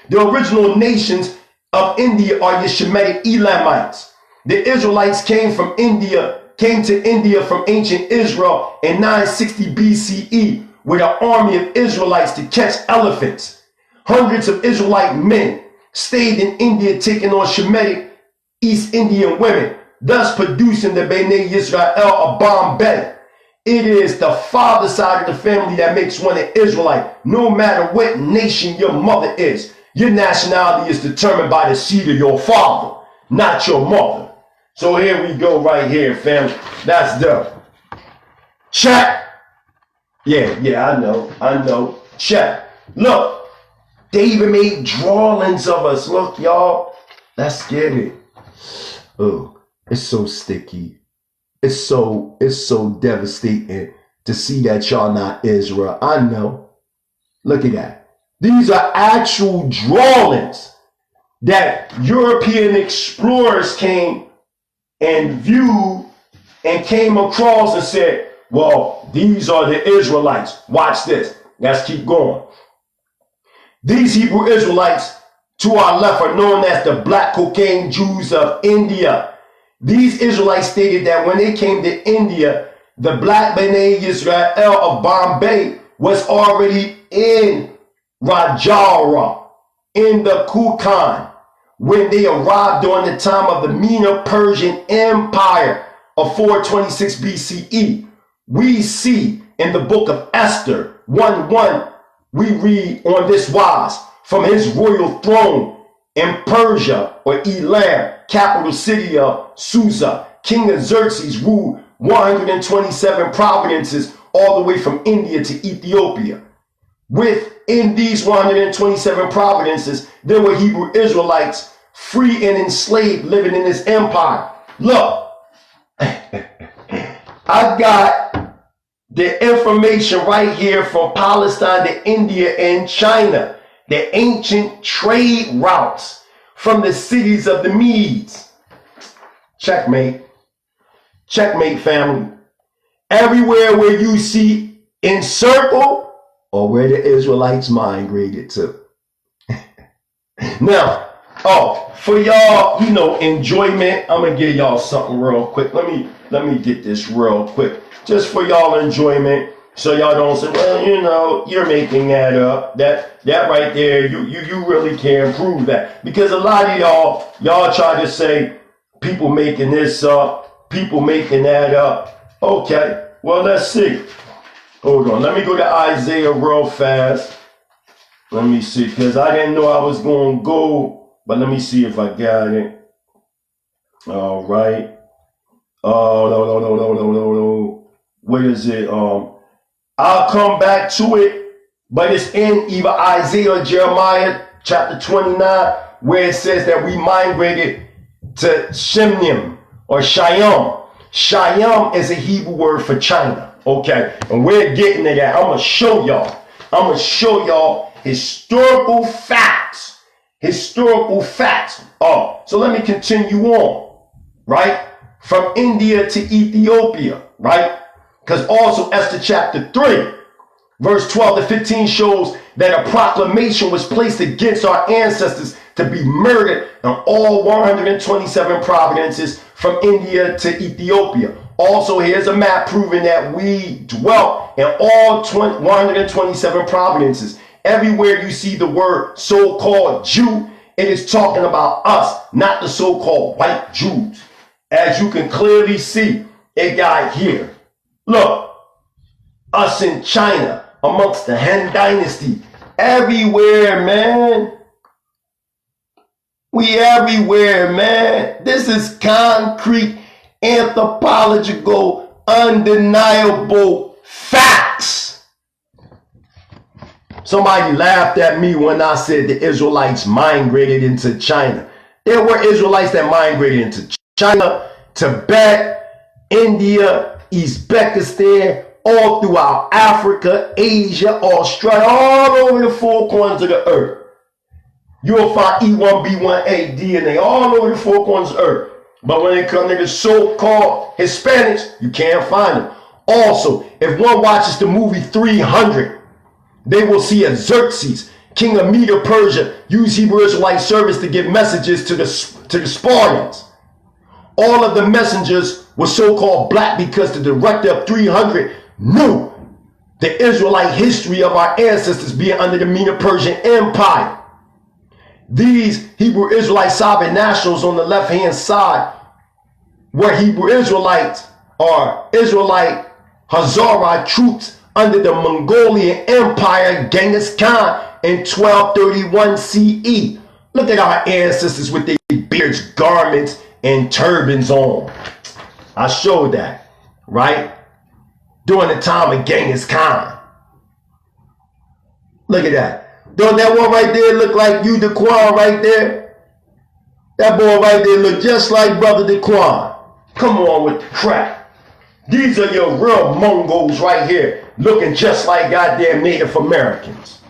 The original nations of India are the Shemitic Elamites. The Israelites came to India from ancient Israel in 960 BCE with an army of Israelites to catch elephants. Hundreds of Israelite men stayed in India taking on Shemitic East Indian women, thus producing the Bnei Yisrael of Bombay. It is the father side of the family that makes one an Israelite, no matter what nation your mother is. Your nationality is determined by the seed of your father, not your mother. So here we go right here, family. That's the check. Yeah, I know. Check. Look, they even made drawings of us. Look, y'all. Let's get it. Oh, it's so sticky. It's so devastating to see that y'all not Israel. I know. Look at that. These are actual drawings that European explorers came and viewed and came across and said, well, these are the Israelites. Watch this. Let's keep going. These Hebrew Israelites to our left are known as the Black Cocaine Jews of India. These Israelites stated that when they came to India, the Black Bnei Yisrael of Bombay was already in Rajara, in the Kukan, when they arrived during the time of the Medo-Persian Empire of 426 BCE. We see in the book of Esther 1:1, we read on this wise, from his royal throne in Persia or Elam, capital city of Susa, King Xerxes ruled 127 provinces all the way from India to Ethiopia. Within these 127 provinces, there were Hebrew Israelites, free and enslaved, living in this empire. Look, I got the information right here from Palestine to India and China. The ancient trade routes from the cities of the Medes. Checkmate. Checkmate, family. Everywhere where you see encircle or where the Israelites migrated to. Now, for y'all, enjoyment, I'm gonna give y'all something real quick. Let me get this real quick. Just for y'all enjoyment. So y'all don't say, well, you're making that up. That right there, you really can't prove that. Because a lot of y'all try to say people making this up, people making that up. Okay, well, let's see. Hold on, let me go to Isaiah real fast. Let me see, because I didn't know I was going to go, but let me see if I got it. All right. Oh, no. What is it? I'll come back to it, but it's in either Isaiah or Jeremiah chapter 29, where it says that we migrated to Shemnim or Shayam. Shayam is a Hebrew word for China. Okay, and we're getting to that. I'm going to show y'all historical facts. Oh, so let me continue on, right? From India to Ethiopia, right? Because also Esther chapter 3, verse 12 to 15 shows that a proclamation was placed against our ancestors to be murdered in all 127 provinces from India to Ethiopia. Also, here's a map proving that we dwelt in all 127 provinces. Everywhere you see the word so-called Jew, it is talking about us, not the so-called white Jews. As you can clearly see, it got here. Look, us in China, amongst the Han Dynasty, everywhere, man. We everywhere, man. This is concrete, anthropological, undeniable facts. Somebody laughed at me when I said the Israelites migrated into China. There were Israelites that migrated into China, Tibet, India, Uzbekistan, all throughout Africa, Asia, Australia, all over the four corners of the earth. You'll find E1B1A DNA all over the four corners of the earth. But when it comes to the so-called Hispanics, you can't find them. Also, if one watches the movie 300, they will see a Xerxes, king of Medo-Persia, use Hebrew Israelite servants to give messages to the Spartans. All of the messengers were so-called black because the director of 300 knew the Israelite history of our ancestors being under the Medo-Persian Empire. These Hebrew Israelite sovereign nationals on the left-hand side were Hebrew Israelites or Israelite Hazara troops under the Mongolian Empire Genghis Khan in 1231 CE. Look at our ancestors with their beards, garments, and turbans on. I showed that, right? During the time of Genghis Khan. Look at that. Don't that one right there look like you, Daquan, right there? That boy right there look just like Brother Daquan. Come on with the crap. These are your real Mongols right here, looking just like goddamn Native Americans.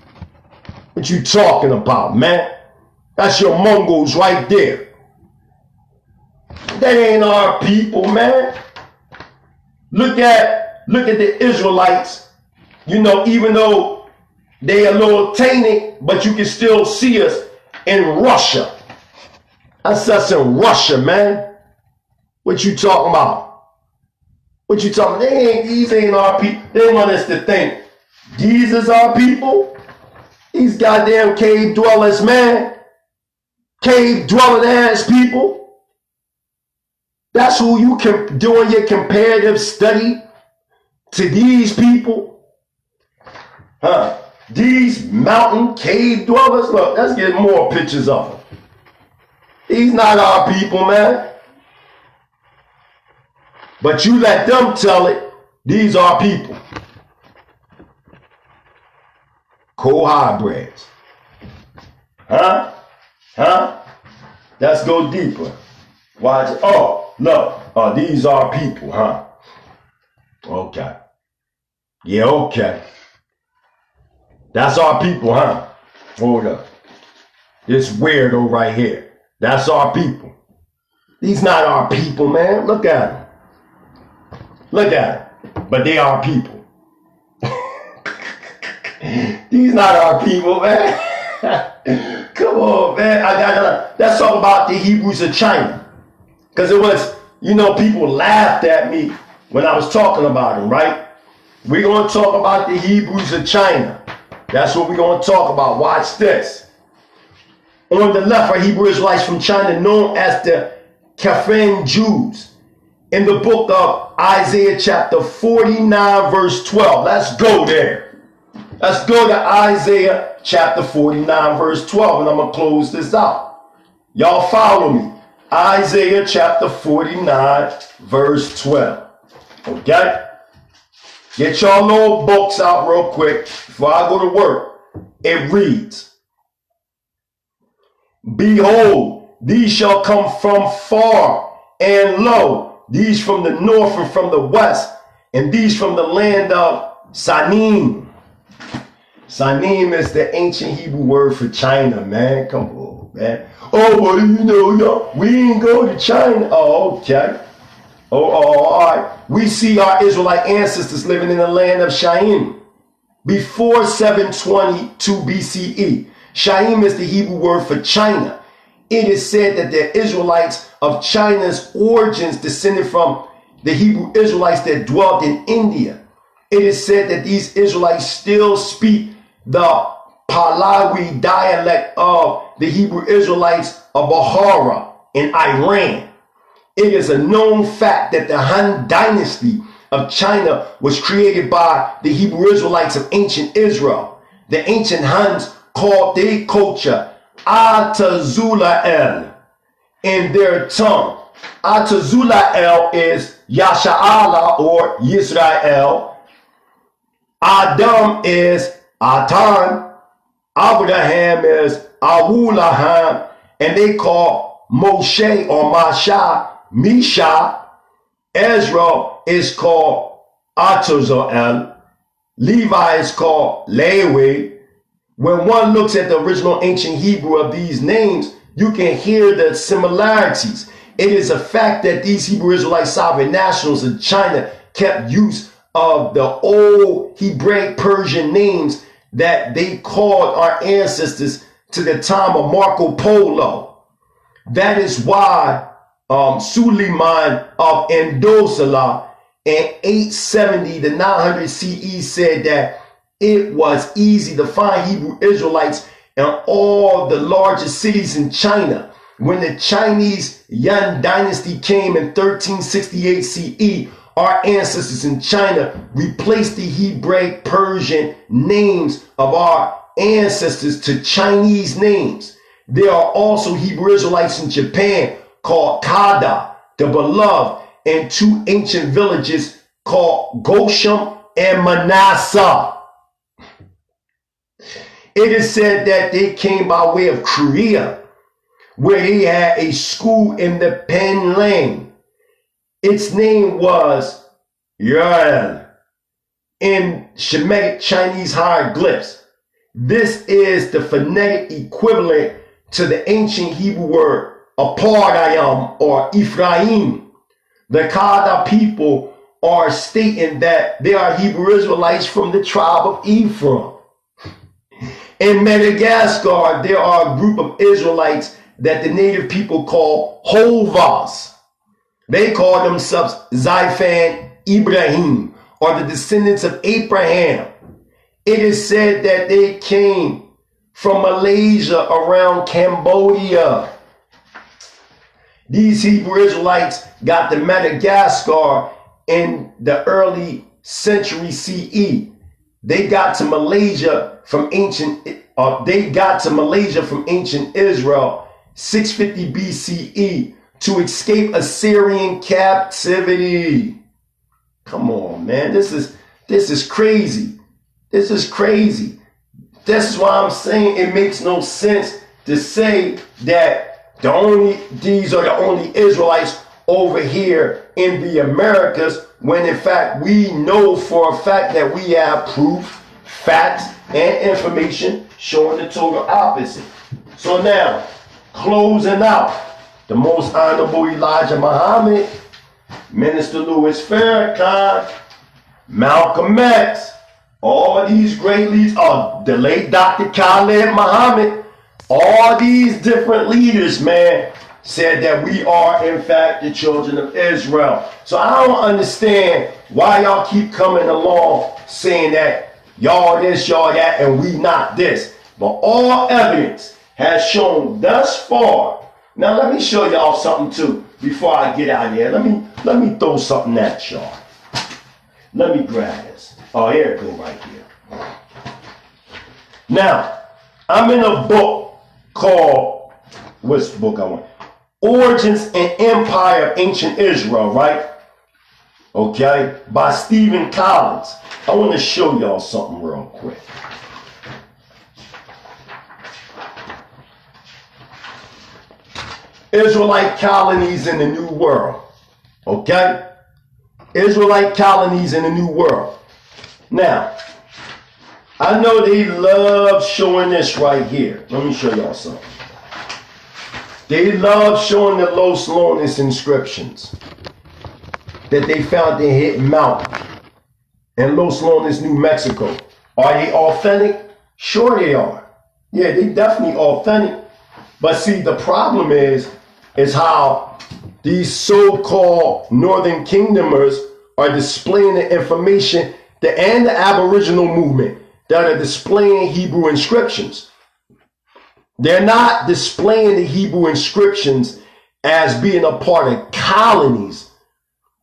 What you talking about, man? That's your Mongols right there. That ain't our people, man. Look at the Israelites. You know, even though they a little tainted, but you can still see us in Russia. That's us in Russia, man. What you talking about? What you talking about? These ain't our people. They want us to think these is our people. These goddamn cave dwellers, man. Cave dwelling ass people. That's who you can doing your comparative study to these people. Huh? These mountain cave dwellers. Look, let's get more pictures of them. These not our people, man. But you let them tell it. These are people. Co-hybrids. Huh? Huh? Let's go deeper. Watch. Oh, look. Oh, these are people, huh? Okay. Yeah, okay. That's our people, huh? Hold up. This weirdo right here. That's our people. These not our people, man. Look at them. Look at them. But they are people. These not our people, man. Come on, man. Let's talk about the Hebrews of China. Because it was, you know, people laughed at me when I was talking about them, right? We're going to talk about the Hebrews of China. That's what we're going to talk about. Watch this. On the left are Hebrew Israelites from China known as the Kafan Jews. In the book of Isaiah chapter 49 verse 12. Let's go there. Let's go to Isaiah chapter 49 verse 12 and I'm going to close this out. Y'all follow me. Isaiah chapter 49 verse 12. Okay? Get y'all little books out real quick before I go to work. It reads, behold, these shall come from far and low, these from the north and from the west, and these from the land of Sanim. Sanim is the ancient Hebrew word for China, man. Come on, man. Oh, well, you know, yo, we ain't go to China. Oh, okay. Oh, all right. We see our Israelite ancestors living in the land of Shaim before 722 BCE. Shaim is the Hebrew word for China. It is said that the Israelites of China's origins descended from the Hebrew Israelites that dwelt in India. It is said that these Israelites still speak the Pahlavi dialect of the Hebrew Israelites of Bahara in Iran. It is a known fact that the Han dynasty of China was created by the Hebrew Israelites of ancient Israel. The ancient Huns called their culture Atazulael in their tongue. Atazulael is Yasha'ala or Yisrael. Adam is Atan. Abraham is Awulaham. And they call Moshe or Masha Misha. Ezra is called Atazoel. Levi is called Lewi. When one looks at the original ancient Hebrew of these names, you can hear the similarities. It is a fact that these Hebrew Israelite sovereign nationals in China kept use of the old Hebraic Persian names that they called our ancestors to the time of Marco Polo. That is why Suleiman of Indosala in 870 to 900 CE said that it was easy to find Hebrew Israelites and all the largest cities in China. When the Chinese Yuan dynasty came in 1368 CE, our ancestors in China replaced the Hebraic Persian names of our ancestors to Chinese names. There are also Hebrew Israelites in Japan called Qanath, the beloved, and two ancient villages called Goshen and Manasseh. It is said that they came by way of Korea, where they had a school in the Penlang. Its name was Yuan in Shemitic Chinese hieroglyphs. This is the phonetic equivalent to the ancient Hebrew word Aparayam or Ephraim. The Qanath people are stating that they are Hebrew Israelites from the tribe of Ephraim. In Madagascar, there are a group of Israelites that the native people call Hovas. They call themselves Zaifan Ibrahim, or the descendants of Abraham. It is said that they came from Malaysia around Cambodia. These Hebrew Israelites got to Madagascar in the early century CE. They got to Malaysia from ancient Israel 650 BCE to escape Assyrian captivity. Come on, man. This is crazy. This is crazy. This is why I'm saying it makes no sense to say that these are the only Israelites over here in the Americas, when in fact we know for a fact that we have proof, facts, and information showing the total opposite. So now, closing out, the Most Honorable Elijah Muhammad, Minister Louis Farrakhan, Malcolm X, all these great leaders, the late Dr. Khalid Muhammad, all these different leaders, man, said that we are in fact the children of Israel. So I don't understand why y'all keep coming along saying that y'all this, y'all that, and we not this. But all evidence has shown thus far. Now let me show y'all something too before I get out of here. Let me throw something at y'all. Let me grab this. Oh, here it go right here. Now, I'm in a book called, what's the book I want? Origins and Empire of Ancient Israel, right? Okay, by Stephen Collins. I want to show y'all something real quick. Israelite colonies in the New World. Okay? Israelite colonies in the New World. Now, I know they love showing this right here. Let me show y'all something. They love showing the Los Lonis inscriptions that they found in Hidden Mountain in Los Lonis, New Mexico. Are they authentic? Sure they are. Yeah, they definitely authentic. But see, the problem is how these so-called Northern Kingdomers are displaying the information, and the Aboriginal movement that are displaying Hebrew inscriptions. They're not displaying the Hebrew inscriptions as being a part of colonies,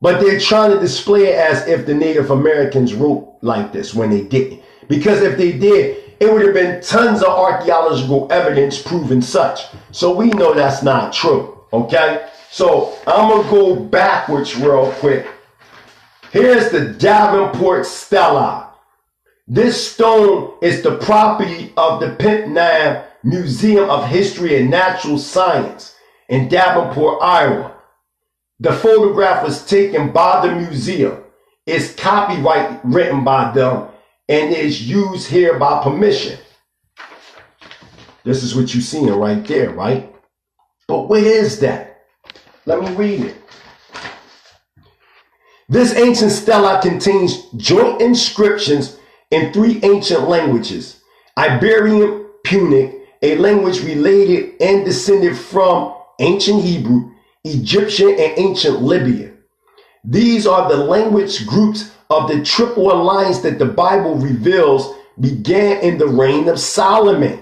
but they're trying to display it as if the Native Americans wrote like this when they didn't. Because if they did, it would have been tons of archaeological evidence proving such. So we know that's not true, okay? So I'm going to go backwards real quick. Here's the Davenport Stela. This stone is the property of the Pentland Museum of History and Natural Science in Davenport, Iowa. The photograph was taken by the museum. It's copyright written by them and is used here by permission. This is what you're seeing right there, right? But where is that? Let me read it. This ancient stela contains joint inscriptions in 3 ancient languages: Iberian Punic, a language related and descended from ancient Hebrew, Egyptian, and ancient Libya. These are the language groups of the Triple Alliance that the Bible reveals began in the reign of Solomon.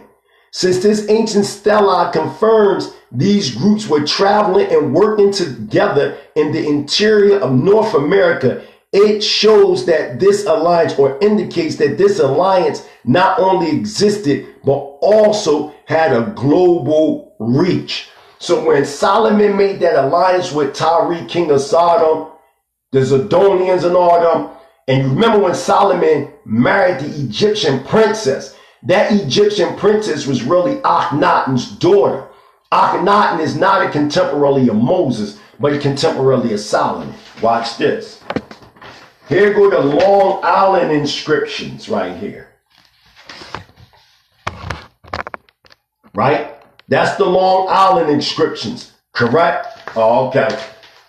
Since this ancient stela confirms these groups were traveling and working together in the interior of North America, it shows that this alliance, or indicates that this alliance, not only existed, but also had a global reach. So when Solomon made that alliance with Tyre, king of Sodom, the Zidonians and all them, and you remember when Solomon married the Egyptian princess, that Egyptian princess was really Akhenaten's daughter. Akhenaten is not a contemporary of Moses, but a contemporary of Solomon. Watch this. Here go the Long Island inscriptions right here. Right? That's the Long Island inscriptions, correct? Oh, okay.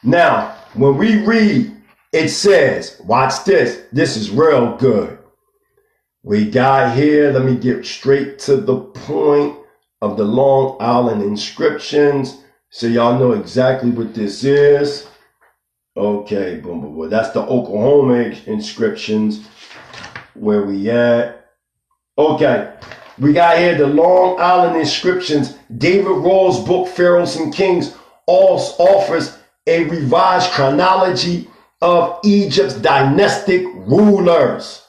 Now, when we read, it says, watch this. This is real good. We got here, let me get straight to the point of the Long Island inscriptions so y'all know exactly what this is. Okay, boom, boom, boom. That's the Oklahoma inscriptions. Where we at? Okay, we got here the Long Island inscriptions. David Rawls' book, Pharaohs and Kings, also offers a revised chronology of Egypt's dynastic rulers.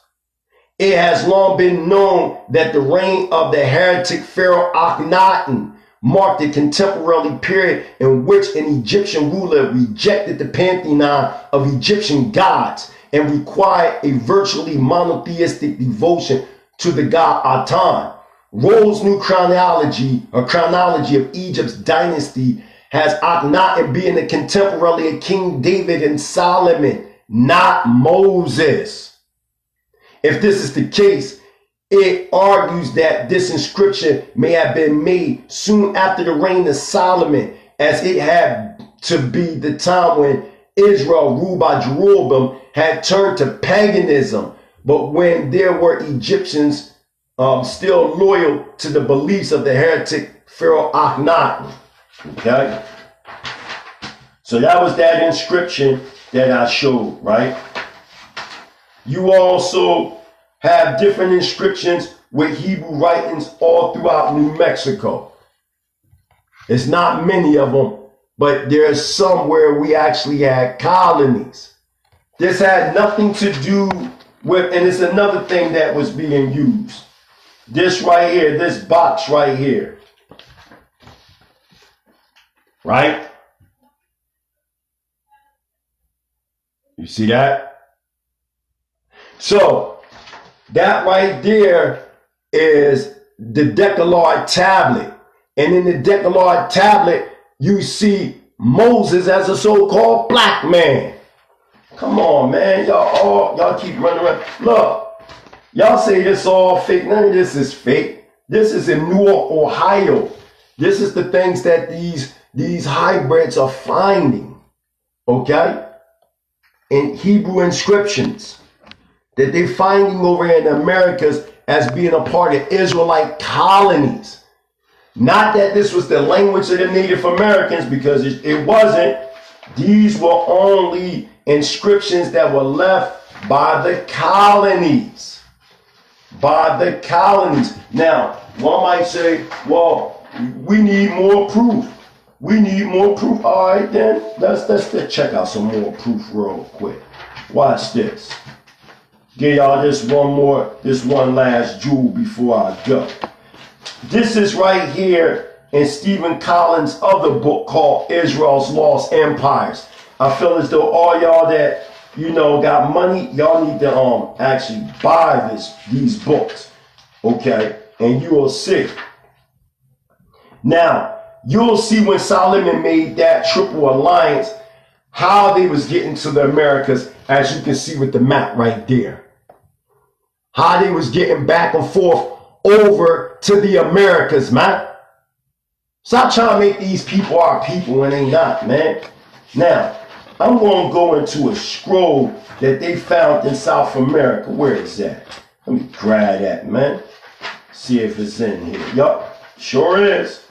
It has long been known that the reign of the heretic pharaoh Akhenaten marked a contemporary period in which an Egyptian ruler rejected the pantheon of Egyptian gods and required a virtually monotheistic devotion to the god Aten. Rawls' new chronology of Egypt's dynasty has Akhenaten being the contemporary of King David and Solomon, not Moses. If this is the case, it argues that this inscription may have been made soon after the reign of Solomon, as it had to be the time when Israel, ruled by Jeroboam, had turned to paganism, but when there were Egyptians still loyal to the beliefs of the heretic pharaoh Akhenaten. Okay? So that was that inscription that I showed, right? You also have different inscriptions with Hebrew writings all throughout New Mexico. It's not many of them, but there's some where we actually had colonies. This had nothing to do with, and it's another thing that was being used. This right here, this box right here. Right? You see that? So, that right there is the Decalogue tablet. And in the Decalogue tablet, you see Moses as a so-called black man. Come on, man. Y'all keep running around. Look, y'all say this all fake. None of this is fake. This is in Newark, Ohio. This is the things that these hybrids are finding. Okay? In Hebrew inscriptions that they're finding over in the Americas as being a part of Israelite colonies. Not that this was the language of the Native Americans, because it wasn't. These were only inscriptions that were left by the colonies. By the colonies. Now, one might say, well, we need more proof. We need more proof. All right, then let's check out some more proof real quick. Watch this. Give y'all this one last jewel before I go. This is right here in Stephen Collins' other book called Israel's Lost Empires. I feel as though all y'all that got money, y'all need to actually buy these books, okay? And you will see. Now, you'll see when Solomon made that triple alliance, how they was getting to the Americas, as you can see with the map right there. How they was getting back and forth over to the Americas, man. Stop trying to make these people our people when they not, man. Now, I'm going to go into a scroll that they found in South America. Where is that? Let me grab that, man. See if it's in here. Yup, sure is.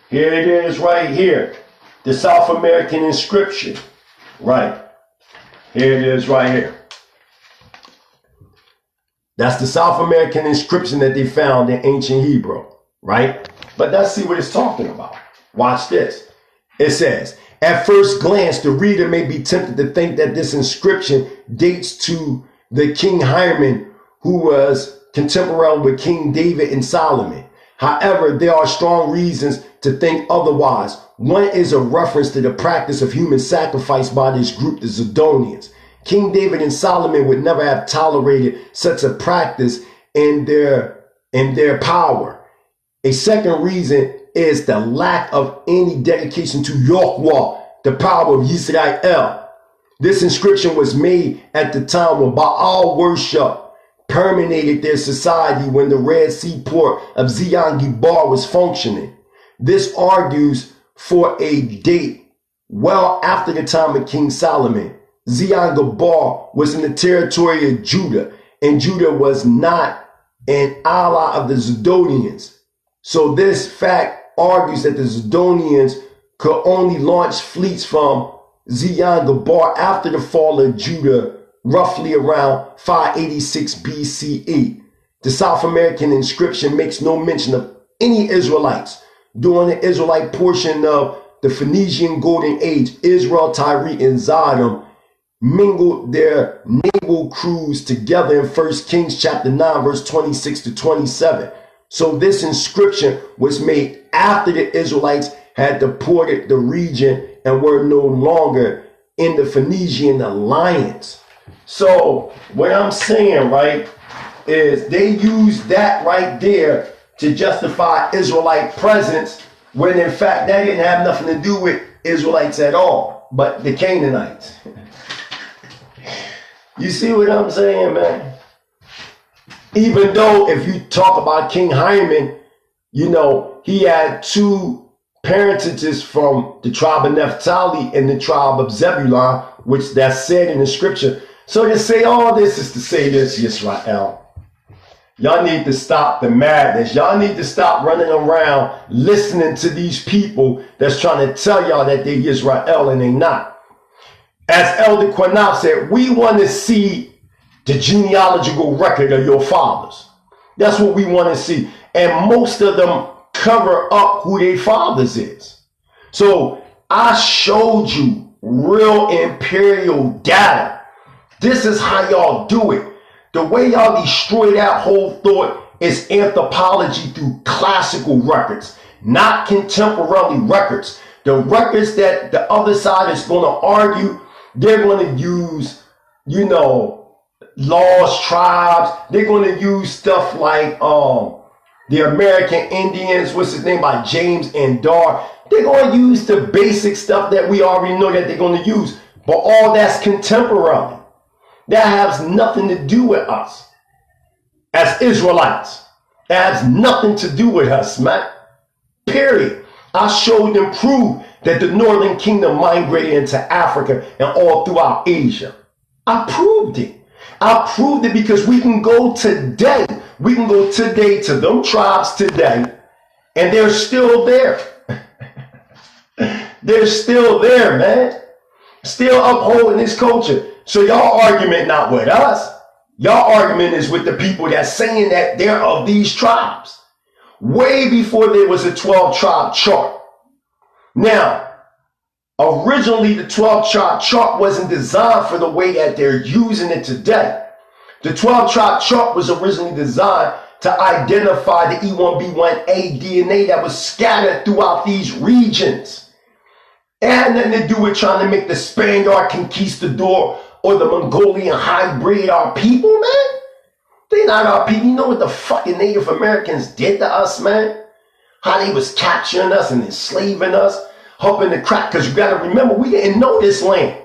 Here it is right here. The South American inscription. Right. Here it is right here. That's the South American inscription that they found in ancient Hebrew. right? But let's see what it's talking about. Watch this. It says, at first glance, the reader may be tempted to think that this inscription dates to the King Hiram, who was contemporary with King David and Solomon. However, there are strong reasons to think otherwise. One is a reference to the practice of human sacrifice by this group, the Zidonians. King David and Solomon would never have tolerated such a practice in their power. A second reason is the lack of any dedication to Yahweh, the power of Israel. This inscription was made at the time when Baal worship permeated their society, when the Red Sea port of Zion Gebar was functioning. This argues for a date well after the time of King Solomon. Zion Gebar was in the territory of Judah, and Judah was not an ally of the Zidonians. So this fact argues that the Zidonians could only launch fleets from Zion Gebar after the fall of Judah, roughly around 586 BCE. The South American inscription makes no mention of any Israelites. During the Israelite portion of the Phoenician Golden Age, Israel, Tyre, and Zidon mingled their naval crews together in 1 Kings chapter 9, verse 26 to 27. So this inscription was made after the Israelites had deported the region and were no longer in the Phoenician alliance. So what I'm saying, right, is they use that right there to justify Israelite presence, when in fact that didn't have nothing to do with Israelites at all, but the Canaanites. You see what I'm saying, man? Even though if you talk about King Hiram, you know, he had two parentages from the tribe of Naphtali and the tribe of Zebulun, which that's said in the scripture. So to say all this is to say this, Israel. Y'all need to stop the madness. Y'all need to stop running around listening to these people that's trying to tell y'all that they're Israel and they're not. As Elder Qanath said, we want to see the genealogical record of your fathers. That's what we want to see. And most of them cover up who their fathers is. So I showed you real imperial data. This is how y'all do it. The way y'all destroy that whole thought is anthropology through classical records, not contemporary records. The records that the other side is going to argue, they're going to use, you know, lost tribes. They're going to use stuff like the American Indians, what's his name, by James and Dar. They're going to use the basic stuff that we already know that they're going to use. But all that's contemporary. That has nothing to do with us as Israelites. That has nothing to do with us, man. Period. I showed and proved that the northern kingdom migrated into Africa and all throughout Asia. I proved it. I proved it because we can go today. We can go today to them tribes today, and they're still there. They're still there, man. Still upholding this culture. So y'all argument not with us. Y'all argument is with the people that's saying that they're of these tribes. Way before there was a 12 tribe chart. Now, originally the 12 tribe chart wasn't designed for the way that they're using it today. The 12 tribe chart was originally designed to identify the E1B1A DNA that was scattered throughout these regions. It had nothing to do with trying to make the Spaniard conquistador or the Mongolian hybrid our people, man. They not our people. You know what the fucking Native Americans did to us, man? How they was capturing us and enslaving us, helping the crack. Because you got to remember, we didn't know this land.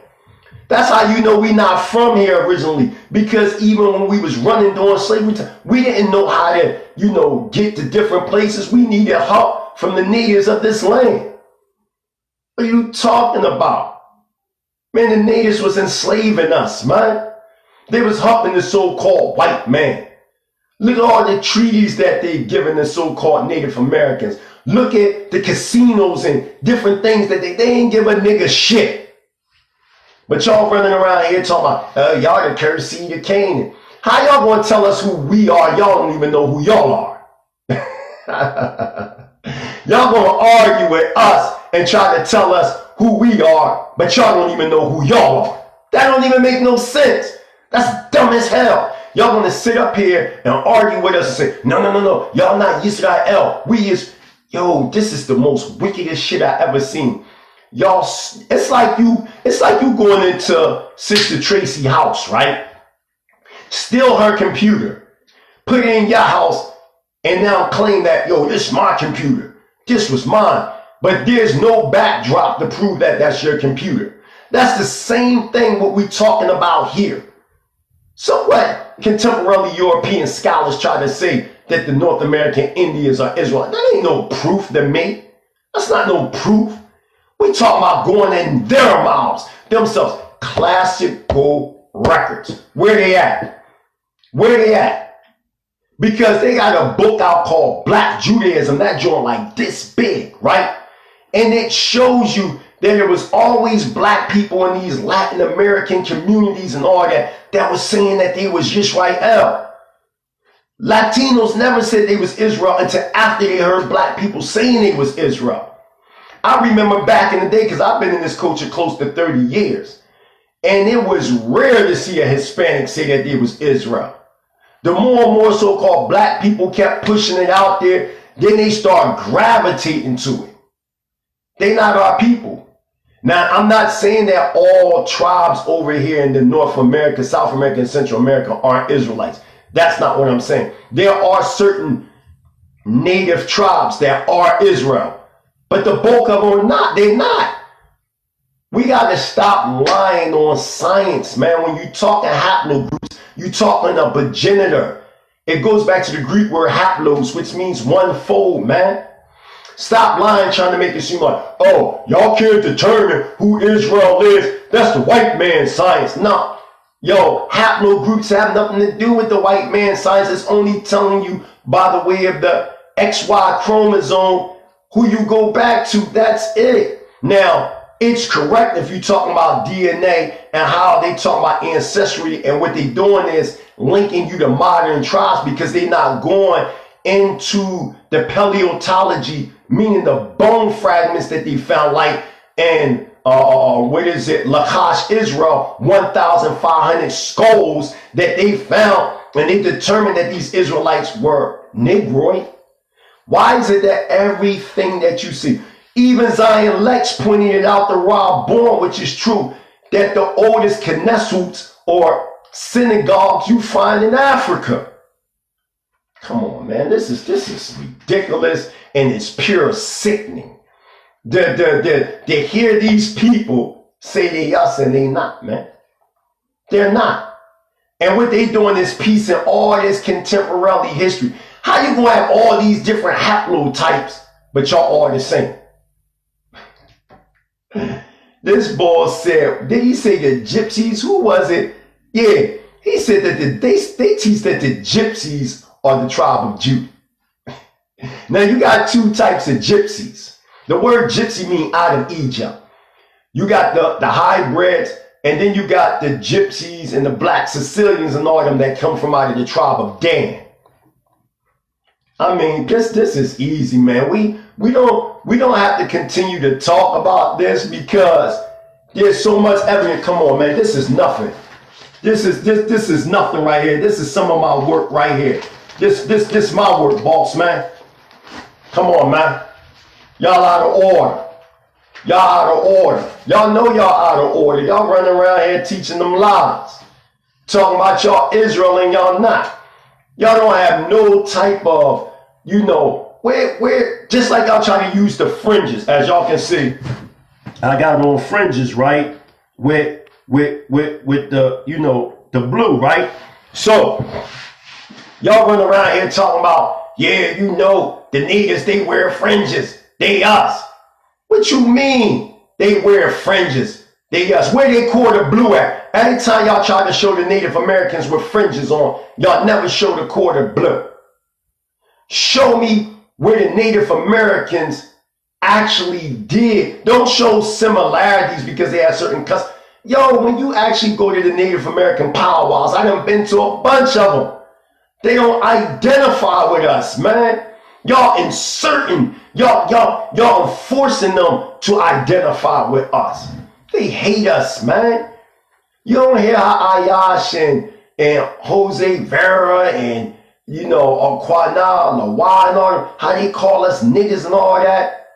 That's how you know we not from here originally. Because even when we was running during slavery time, we didn't know how to, you know, get to different places. We needed help from the natives of this land. What are you talking about? Man, the natives was enslaving us, man. They was helping the so-called white man. Look at all the treaties that they've given the so-called Native Americans. Look at the casinos and different things that they ain't give a nigga shit. But y'all running around here talking about, y'all the cursed seed of Canaan. How y'all gonna tell us who we are? Y'all don't even know who y'all are. Y'all gonna argue with us and try to tell us who we are, but y'all don't even know who y'all are. That don't even make no sense. That's dumb as hell. Y'all gonna sit up here and argue with us and say, no, no, no, no, y'all not Israel. We is, yo, this is the most wickedest shit I ever seen. Y'all, it's like you going into Sister Tracy's house, right? Steal her computer, put it in your house, and now claim that, yo, this is my computer. This was mine. But there's no backdrop to prove that that's your computer. That's the same thing what we talking about here. So what? Contemporary European scholars try to say that the North American Indians are Israel. That ain't no proof to me. That's not no proof. We talking about going in their mouths, themselves. Classical records. Where they at? Where they at? Because they got a book out called Black Judaism. That joint like this big, right? And it shows you that there was always black people in these Latin American communities and all that was saying that they was Israel. Latinos never said they was Israel until after they heard black people saying they was Israel. I remember back in the day, because I've been in this culture close to 30 years, and it was rare to see a Hispanic say that they was Israel. The more and more so-called black people kept pushing it out there, then they start gravitating to it. They not our people. Now, I'm not saying that all tribes over here in the North America, South America, and Central America aren't Israelites. That's not what I'm saying. There are certain native tribes that are Israel, but the bulk of them are not. They're not. We got to stop lying on science, man. When you talking haplogroups, you talking a progenitor. It goes back to the Greek word haplos, which means one fold, man. Stop lying, trying to make it seem like, oh, y'all can't determine who Israel is. That's the white man's science. No. Yo, haplogroups have nothing to do with the white man's science. It's only telling you by the way of the XY chromosome who you go back to. That's it. Now, it's correct if you're talking about DNA and how they talk about ancestry, and what they're doing is linking you to modern tribes because they're not going into the paleontology, meaning the bone fragments that they found, like in Lachash, Israel, 1,500 skulls that they found, and they determined that these Israelites were Negroid. Why is it that everything that you see, even Zion Lex pointed it out to Rob Bourne, which is true, that the oldest Knesset or synagogues you find in Africa? Come on, man. This is ridiculous, and it's pure sickening. To hear these people say they us and they not, man. They're not. And what they doing is piecing all this contemporary history. How you gonna have all these different haplotypes, but y'all all the same? This boy said, did he say the gypsies? Who was it? Yeah, he said that they teach that the gypsies are the tribe of Judah. Now you got two types of gypsies. The word gypsy means out of Egypt. You got the hybrids, and then you got the gypsies and the black Sicilians and all them that come from out of the tribe of Dan. I mean, this is easy, man. We don't have to continue to talk about this because there's so much evidence. Come on, man. This is nothing. This is nothing right here. This is some of my work right here. This my work, boss, man. Come on, man. Y'all out of order. Y'all out of order. Y'all know y'all out of order. Y'all running around here teaching them lies. Talking about y'all Israel and y'all not. Y'all don't have no type of, where just like y'all try to use the fringes, as y'all can see. I got on fringes, right? With the, the blue, right? So y'all run around here talking about, yeah, the natives, they wear fringes. They us. What you mean they wear fringes? They us. Where they quarter blue at? Anytime y'all try to show the Native Americans with fringes on, y'all never show the quarter blue. Show me where the Native Americans actually did. Don't show similarities because they have certain customs. Yo, when you actually go to the Native American powwows, I done been to a bunch of them. They don't identify with us, man. Y'all inserting, y'all forcing them to identify with us. They hate us, man. You don't hear how Ayash and Jose Vera and, Qanath, Lawai and all, how they call us niggas and all that.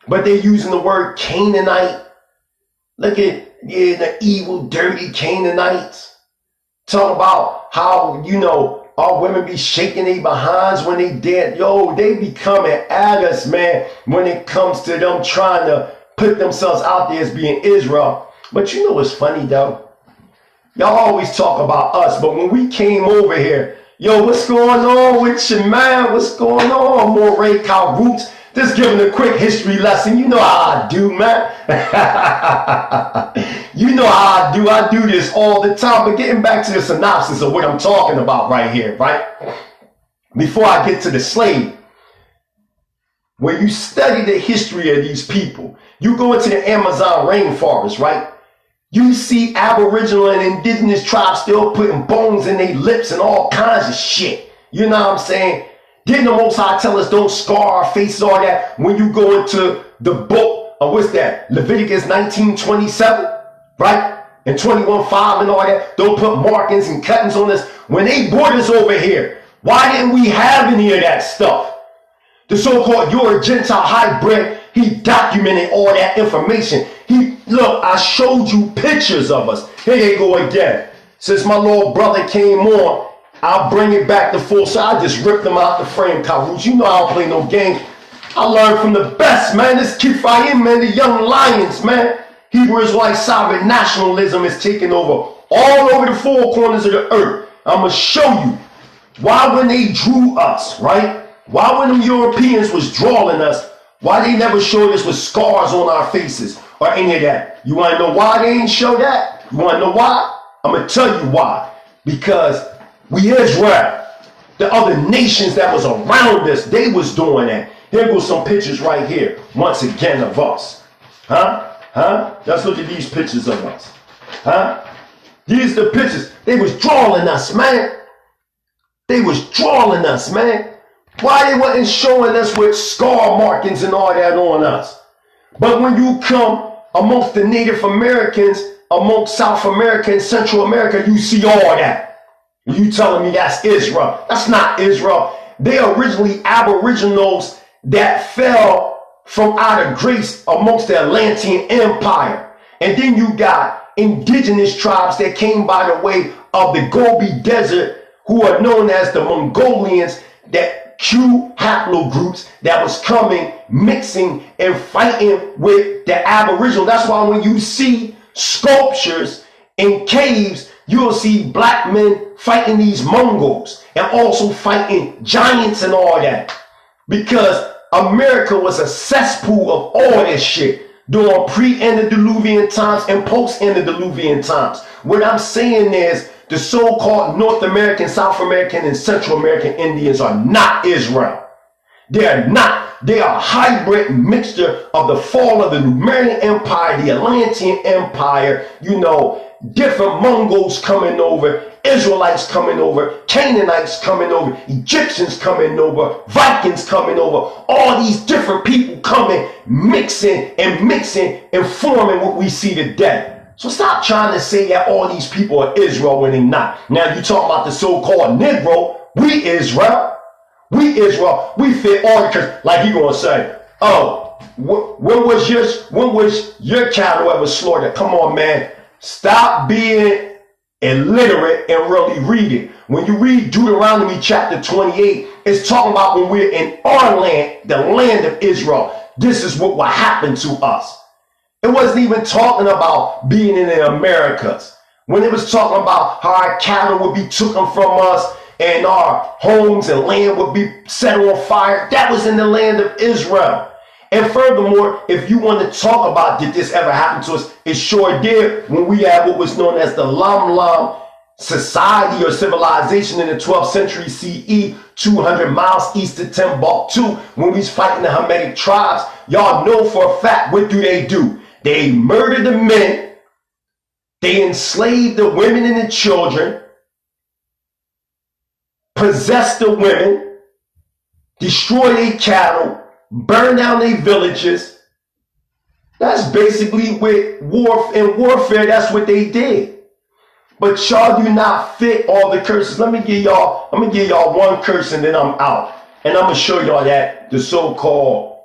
But they're using the word Canaanite. Look at the evil, dirty Canaanites. Talk about how, our women be shaking their behinds when they dead. Yo, they be coming at us, man, when it comes to them trying to put themselves out there as being Israel. But you know what's funny, though? Y'all always talk about us, but when we came over here, yo, what's going on with you, man? What's going on, Moray Cow Roots? Just giving a quick history lesson. You know how I do, man. You know how I do. I do this all the time. But getting back to the synopsis of what I'm talking about right here, right? Before I get to the slave, when you study the history of these people, you go into the Amazon rainforest, right? You see Aboriginal and indigenous tribes still putting bones in their lips and all kinds of shit. You know what I'm saying? Didn't the Most High tell us don't scar our faces, all that, when you go into the book of what's that? Leviticus 19:27, right? And 21:5 and all that. Don't put markings and cuttings on us. When they brought us over here, why didn't we have any of that stuff? The so-called you're a Gentile hybrid, he documented all that information. Look, I showed you pictures of us. Here they go again. Since my little brother came on, I'll bring it back to full. So I just ripped them out the frame, Karus. You know I don't play no games. I learned from the best, man. This Kifayim, man, the young lions, man. Hebrew Israelite sovereign nationalism is taking over all over the four corners of the earth. I'm going to show you why when they drew us, right? Why when the Europeans was drawing us, why they never showed us with scars on our faces or any of that. You want to know why they ain't show that? You want to know why? I'm going to tell you why. Because we Israel, the other nations that was around us, they was doing that. Here goes some pictures right here, once again, of us. Let's look at these pictures of us. These are the pictures. They was drawing us, man. They was drawing us, man. Why they wasn't showing us with scar markings and all that on us? But when you come amongst the Native Americans, amongst South America and Central America, you see all that. You telling me that's Israel? That's not Israel. They are originally Aboriginals that fell from out of grace amongst the Atlantean Empire. And then you got indigenous tribes that came by the way of the Gobi Desert, who are known as the Mongolians, that Q haplogroups that was coming, mixing and fighting with the Aboriginal. That's why when you see sculptures in caves, you'll see black men fighting these Mongols and also fighting giants and all that. Because America was a cesspool of all this shit during pre-antediluvian times and post-antediluvian times. What I'm saying is the so-called North American, South American, and Central American Indians are not Israel. They are not. They are a hybrid mixture of the fall of the Numerian Empire, the Atlantean Empire, different Mongols coming over, Israelites coming over, Canaanites coming over, Egyptians coming over, Vikings coming over, all these different people coming, mixing and forming what we see today. So stop trying to say that all these people are Israel when they're not. Now you talk about the so-called Negro, we Israel. We Israel, we fit all the, like you gonna say, oh, when was your cattle ever slaughtered? Come on, man. Stop being illiterate and really read it. When you read Deuteronomy chapter 28, it's talking about when we're in our land, the land of Israel. This is what will happen to us. It wasn't even talking about being in the Americas. When it was talking about how our cattle would be taken from us and our homes and land would be set on fire, that was in the land of Israel. And furthermore, if you want to talk about did this ever happen to us, it sure did when we had what was known as the Lam society or civilization in the 12th century CE, 200 miles east of Timbuktu, when we was fighting the Hamitic tribes. Y'all know for a fact, what do? They murdered the men, they enslaved the women and the children, possessed the women, destroy their cattle, burn down their villages. That's basically with warfare, that's what they did. But y'all do not fit all the curses. Let me give y'all one curse and then I'm out. And I'm gonna show y'all that the so-called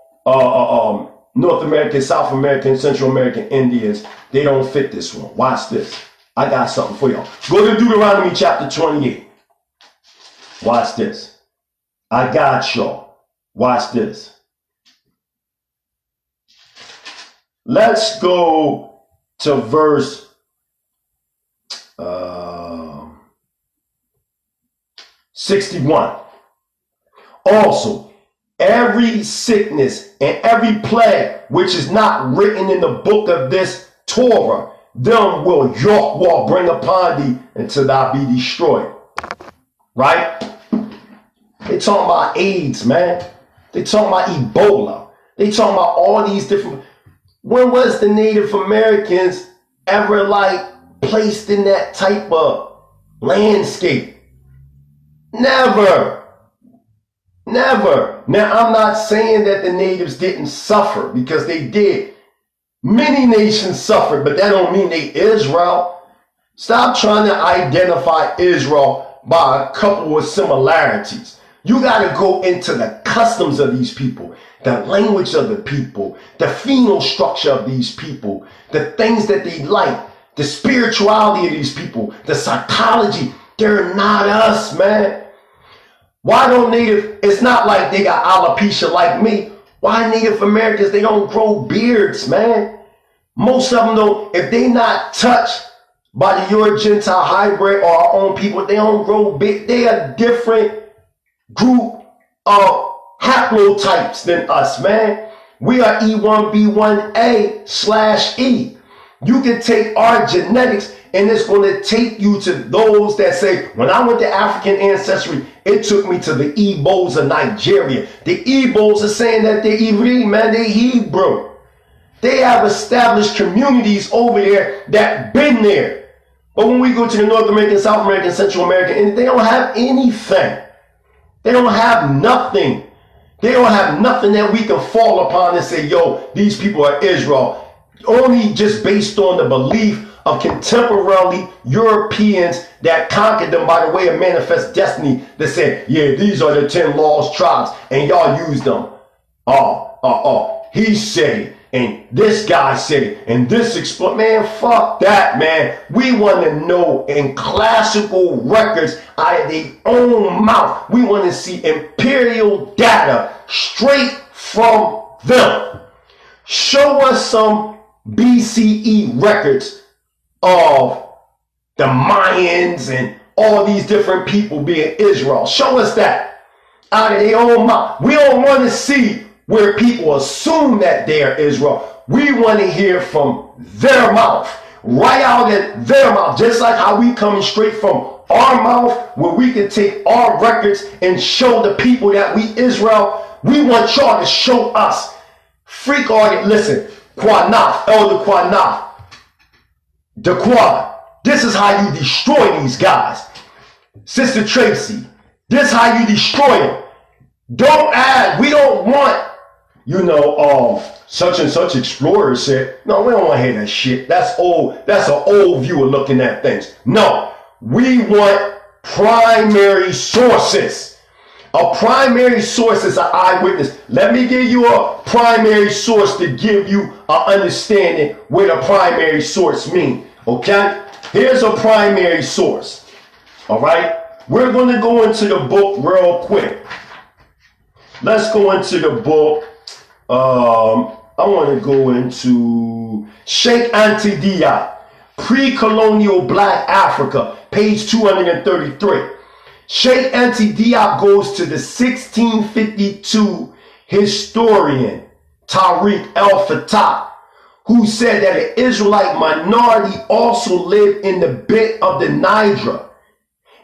North American, South American, Central American Indians, they don't fit this one. Watch this. I got something for y'all. Go to Deuteronomy chapter 28. Watch this. I got y'all. Watch this. Let's go to verse 61. Also, every sickness and every plague which is not written in the book of this Torah, them will Yahweh bring upon thee until thou be destroyed. Right? They talking about AIDS, man. They talking about Ebola. They talking about all these different. When was the Native Americans ever placed in that type of landscape? Never. Never. Now, I'm not saying that the natives didn't suffer, because they did. Many nations suffered, but that don't mean they Israel. Stop trying to identify Israel by a couple of similarities. You got to go into the customs of these people, the language of the people, the phenol structure of these people, the things that they like, the spirituality of these people, the psychology. They're not us, man. Why don't it's not like they got alopecia like me. Why Native Americans, they don't grow beards, man. Most of them don't, if they not touched by the your Gentile hybrid or our own people, they don't grow beards. They are different group of haplotypes than us, man. We are E1B1A/E. You can take our genetics and it's going to take you to those that say, when I went to African ancestry, it took me to the Igbos of Nigeria. The Igbos are saying that they're Ivri, man, they Hebrew. They have established communities over there that been there. But when we go to the North American, South American, Central American, and they don't have anything. They don't have nothing. They don't have nothing that we can fall upon and say, yo, these people are Israel. Only just based on the belief of contemporary Europeans that conquered them by the way of manifest destiny, that said, yeah, these are the 10 lost tribes, and y'all use them. He said it, and this guy said it, and this explode. Man, fuck that, man. We want to know in classical records out of their own mouth. We want to see imperial data straight from them. Show us some BCE records of the Mayans and all these different people being Israel. Show us that out of their own mouth. We don't want to see where people assume that they are Israel. We want to hear from their mouth, right out of their mouth, just like how we coming straight from our mouth, where we can take our records and show the people that we Israel. We want y'all to show us. Freak all. Listen, Qanath, Elder Qanath, the Quad. This is how you destroy these guys. Sister Tracy, this is how you destroy them. Don't add. We don't want, such and such explorer said. No, we don't want to hear that shit. That's old. That's an old view of looking at things. No, we want primary sources. A primary source is an eyewitness. Let me give you a primary source to give you an understanding what a primary source means. Okay? Here's a primary source. All right? We're going to go into the book real quick. Let's go into the book. I want to go into Sheikh Anta Diop, Pre-Colonial Black Africa, page 233. Sheikh Anta Diop goes to the 1652 historian Tariq El-Fattah, who said that an Israelite minority also lived in the bit of the Niger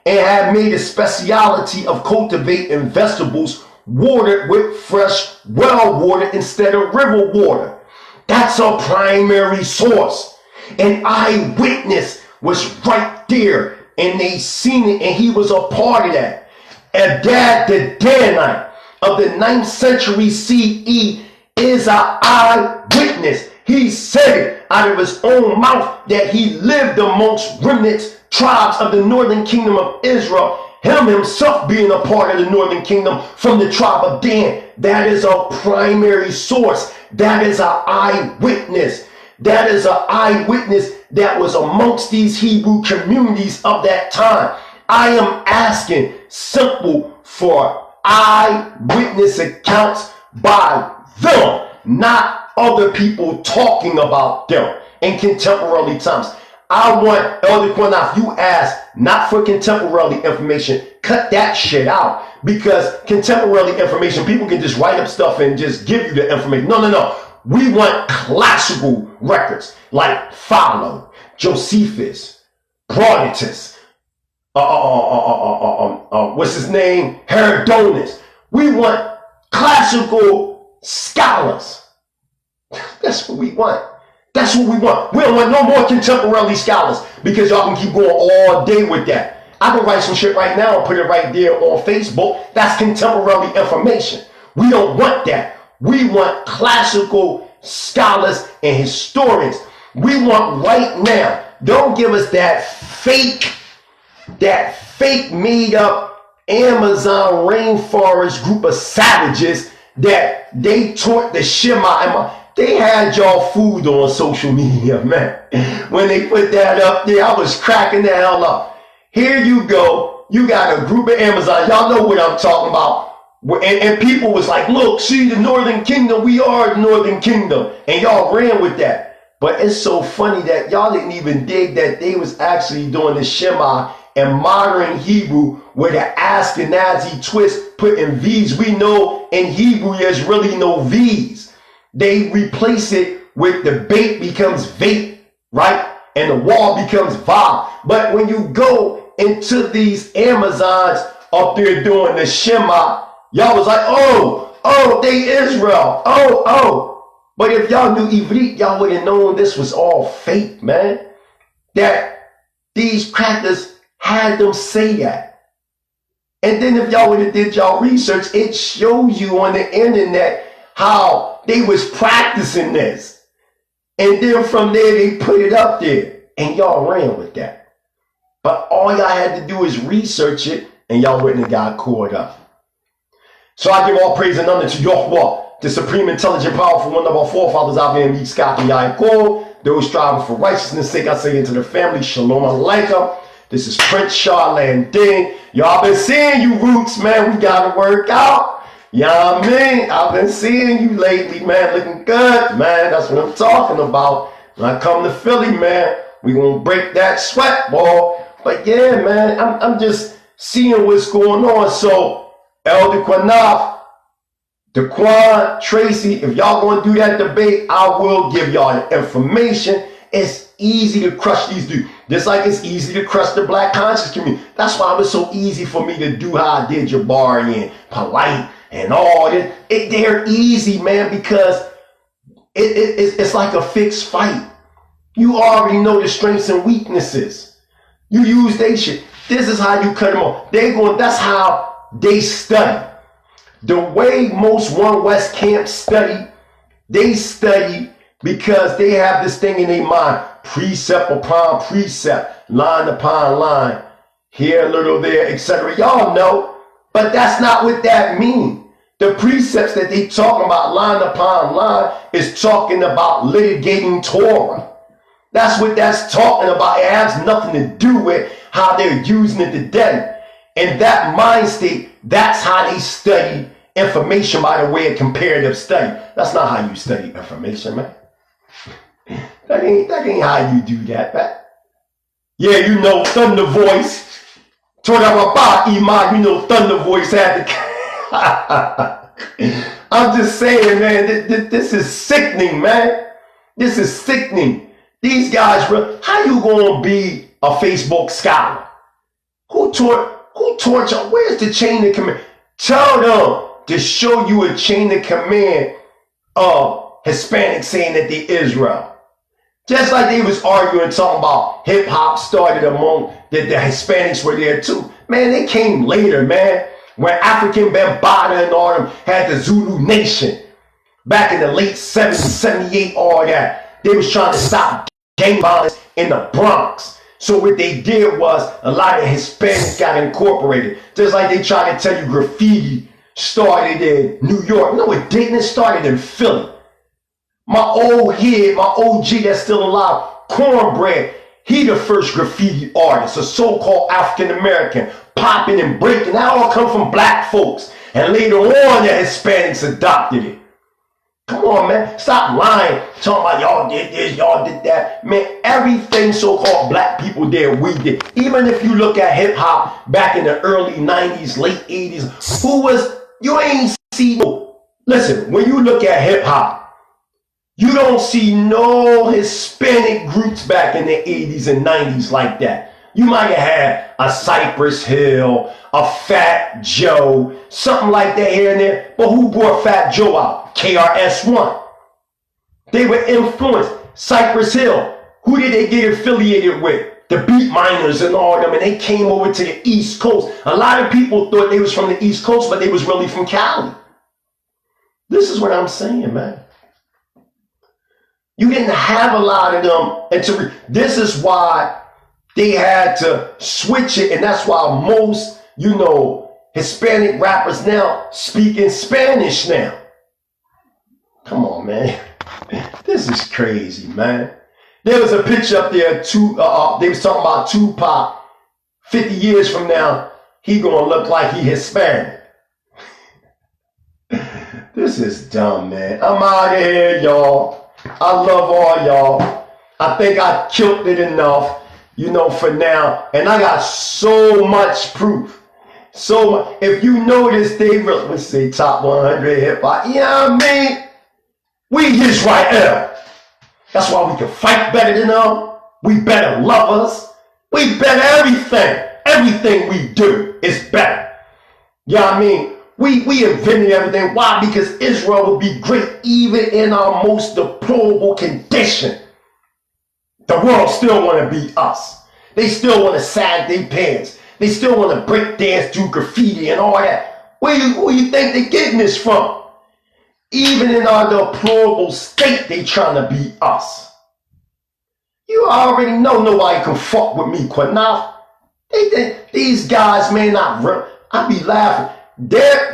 and had made a speciality of cultivating vegetables watered with fresh well water instead of river water. That's a primary source. An eyewitness was right there and they seen it and he was a part of that. Adad the Danite, of the 9th century CE, is an eyewitness. He said it out of his own mouth that he lived amongst remnants, tribes of the northern kingdom of Israel, him himself being a part of the northern kingdom from the tribe of Dan. That is a primary source. That is an eyewitness. That is an eyewitness that was amongst these Hebrew communities of that time. I am asking simple for eyewitness accounts by them, not other people talking about them in contemporary times. I want Elder Qanath, you ask not for contemporary information. Cut that shit out, because contemporary information, people can just write up stuff and just give you the information. No. We want classical records like Philo, Josephus, Herodotus, what's his name? Herodotus. We want classical scholars. That's what we want. That's what we want. We don't want no more contemporary scholars, because y'all can keep going all day with that. I can write some shit right now and put it right there on Facebook. That's contemporary information. We don't want that. We want classical scholars and historians. We want right now. Don't give us that fake made up Amazon rainforest group of savages that they taught the Shema. They had y'all food on social media, man. When they put that up there, I was cracking the hell up. Here you go. You got a group of Amazon. Y'all know what I'm talking about. And people was like, look, see the northern kingdom. We are the northern kingdom. And y'all ran with that. But it's so funny that y'all didn't even dig that they was actually doing the Shema in modern Hebrew with an Ashkenazi twist, putting V's. We know in Hebrew there's really no V's. They replace it with the bait becomes vape, right? And the wall becomes va. But when you go into these Amazons up there doing the Shema, y'all was like, oh, they Israel. Oh. But if y'all knew Ivrit, y'all would have known this was all fake, man. That these crackers had them say that. And then if y'all would have did y'all research, it shows you on the internet how they was practicing this. And then from there, they put it up there. And y'all ran with that. But all y'all had to do is research it, and y'all wouldn't have got caught up. So I give all praise and honor to Yahweh, the supreme, intelligent, powerful one of our forefathers, Abraham, Yitzchak, and Yaakov. Those striving for righteousness' sake, I say into the family, Shalom Aleichem. This is Prince Charlene Ding. Y'all been seeing you roots, man. We got to work out. You know what I mean? I've been seeing you lately, man. Looking good, man. That's what I'm talking about. When I come to Philly, man, we gonna break that sweat ball. But yeah, man, I'm just seeing what's going on. So, Elder Qanath, Daquan, Tracy, if y'all gonna do that debate, I will give y'all the information. It's easy to crush these dudes. Just like it's easy to crush the black conscious community. That's why it was so easy for me to do how I did Jabari and Polite and all that. They're easy, man, because it's like a fixed fight. You already know the strengths and weaknesses. You use they shit. This is how you cut them off. That's how they study. The way most One West camps study, they study because they have this thing in their mind. Precept upon precept, line upon line, here a little there, etc. Y'all know, but that's not what that means. The precepts that they talking about line upon line is talking about litigating Torah. That's what that's talking about. It has nothing to do with how they're using it today. And that mind state, that's how they study information by the way of comparative study. That's not how you study information, man. That ain't how you do that, man. Yeah, you know, Thunder Voice. You know, Thunder Voice had to. I'm just saying, man, this is sickening, man. This is sickening. These guys, bro, how you gonna be a Facebook scholar? Who taught you? Where's the chain of command? Tell them to show you a chain of command of Hispanics saying that they Israel. Just like they was arguing, talking about hip hop started among the Hispanics were there too. Man, they came later, man. When African Bambaataa and all them had the Zulu Nation back in the late 70s, 78, all that. They was trying to stop gang violence in the Bronx. So what they did was a lot of Hispanics got incorporated. Just like they try to tell you graffiti started in New York. No, it didn't. It started in Philly. My old head, my OG that's still alive, Cornbread, he the first graffiti artist, a so-called African-American, popping and breaking. That all come from black folks. And later on, the Hispanics adopted it. Come on, man. Stop lying. Talking about y'all did this, y'all did that. Man, everything so-called black people did, we did. Even if you look at hip-hop back in the early 90s, late 80s, who was, you ain't see no. Listen, when you look at hip-hop, you don't see no Hispanic groups back in the 80s and 90s like that. You might have had a Cypress Hill, a Fat Joe, something like that here and there. But who brought Fat Joe out? KRS-One. They were influenced. Cypress Hill. Who did they get affiliated with? The Beat Miners and all them. And they came over to the East Coast. A lot of people thought they was from the East Coast, but they was really from Cali. This is what I'm saying, man. You didn't have a lot of them. And this is why they had to switch it. And that's why most, Hispanic rappers now speak in Spanish now. Come on, man. This is crazy, man. There was a picture up there, they was talking about Tupac. 50 years from now, he gonna look like he Hispanic. This is dumb, man. I'm out of here, y'all. I love all y'all. I think I killed it enough, for now. And I got so much proof. So much. If you notice, they really, let's say top 100 hip hop. We Israel. That's why we can fight better than them. We better love us. We better everything. Everything we do is better. We invented everything. Why? Because Israel would be great even in our most deplorable condition. The world still want to be us. They still want to sag their pants. They still want to break dance, do graffiti and all that. Who you think they're getting this from? Even in our deplorable state, they trying to be us. You already know nobody can fuck with me, Qanath. They think these guys may not real. I be laughing.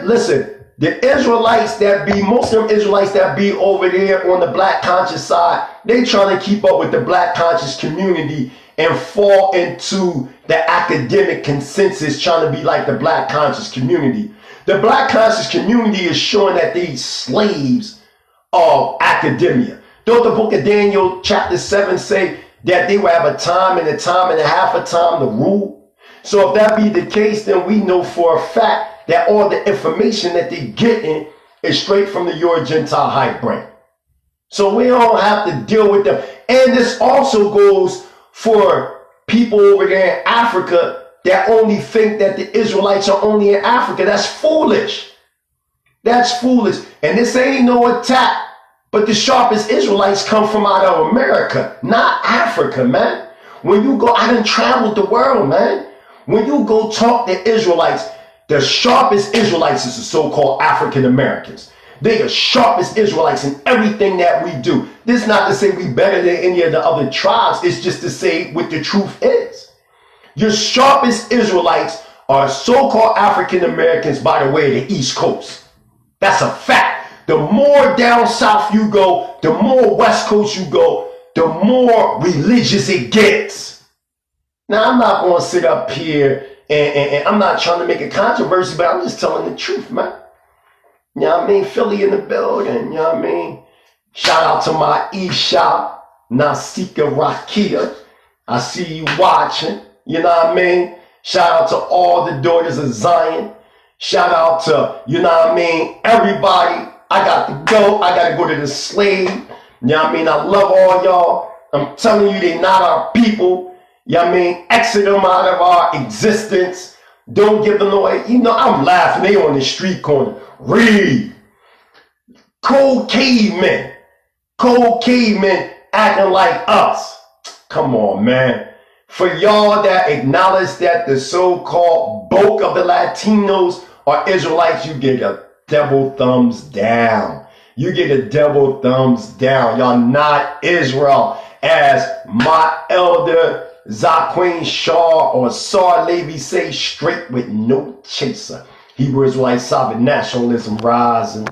Listen, the Israelites that be, most of them Israelites that be over there on the black conscious side, they trying to keep up with the black conscious community and fall into the academic consensus trying to be like the black conscious community. The black conscious community is showing that these slaves of academia. Don't the book of Daniel chapter 7 say that they will have a time and a half a time to rule? So if that be the case, then we know for a fact that all the information that they're getting is straight from the Your Gentile hype brain. So we don't have to deal with them. And this also goes for people over there in Africa that only think that the Israelites are only in Africa. That's foolish. That's foolish. And this ain't no attack, but the sharpest Israelites come from out of America, not Africa, man. When you go, I done traveled the world, man. When you go talk to Israelites, the sharpest Israelites is the so-called African Americans. They are sharpest Israelites in everything that we do. This is not to say we better than any of the other tribes. It's just to say what the truth is. Your sharpest Israelites are so-called African Americans by the way of the East Coast. That's a fact. The more down south you go, the more West Coast you go, the more religious it gets. Now, I'm not going to sit up here and I'm not trying to make a controversy, but I'm just telling the truth, man. You know what I mean? Philly in the building, you know what I mean? Shout out to my Isha, Nasika Rakia. I see you watching, you know what I mean? Shout out to all the daughters of Zion. Shout out to, you know what I mean, everybody. I got to go. I got to go to the slave. You know what I mean? I love all y'all. I'm telling you, they not our people. You know what I mean? Exit them out of our existence. Don't give them away. You know, I'm laughing. They on the street corner. Read. Cold cavemen acting like us. Come on, man. For y'all that acknowledge that the so-called bulk of the Latinos or Israelites, you get a double thumbs down. You get a double thumbs down. Y'all not Israel, as my elder Zaquin Shaw or Sar Levy say, straight with no chaser. Hebrew Israelite sovereign nationalism rising.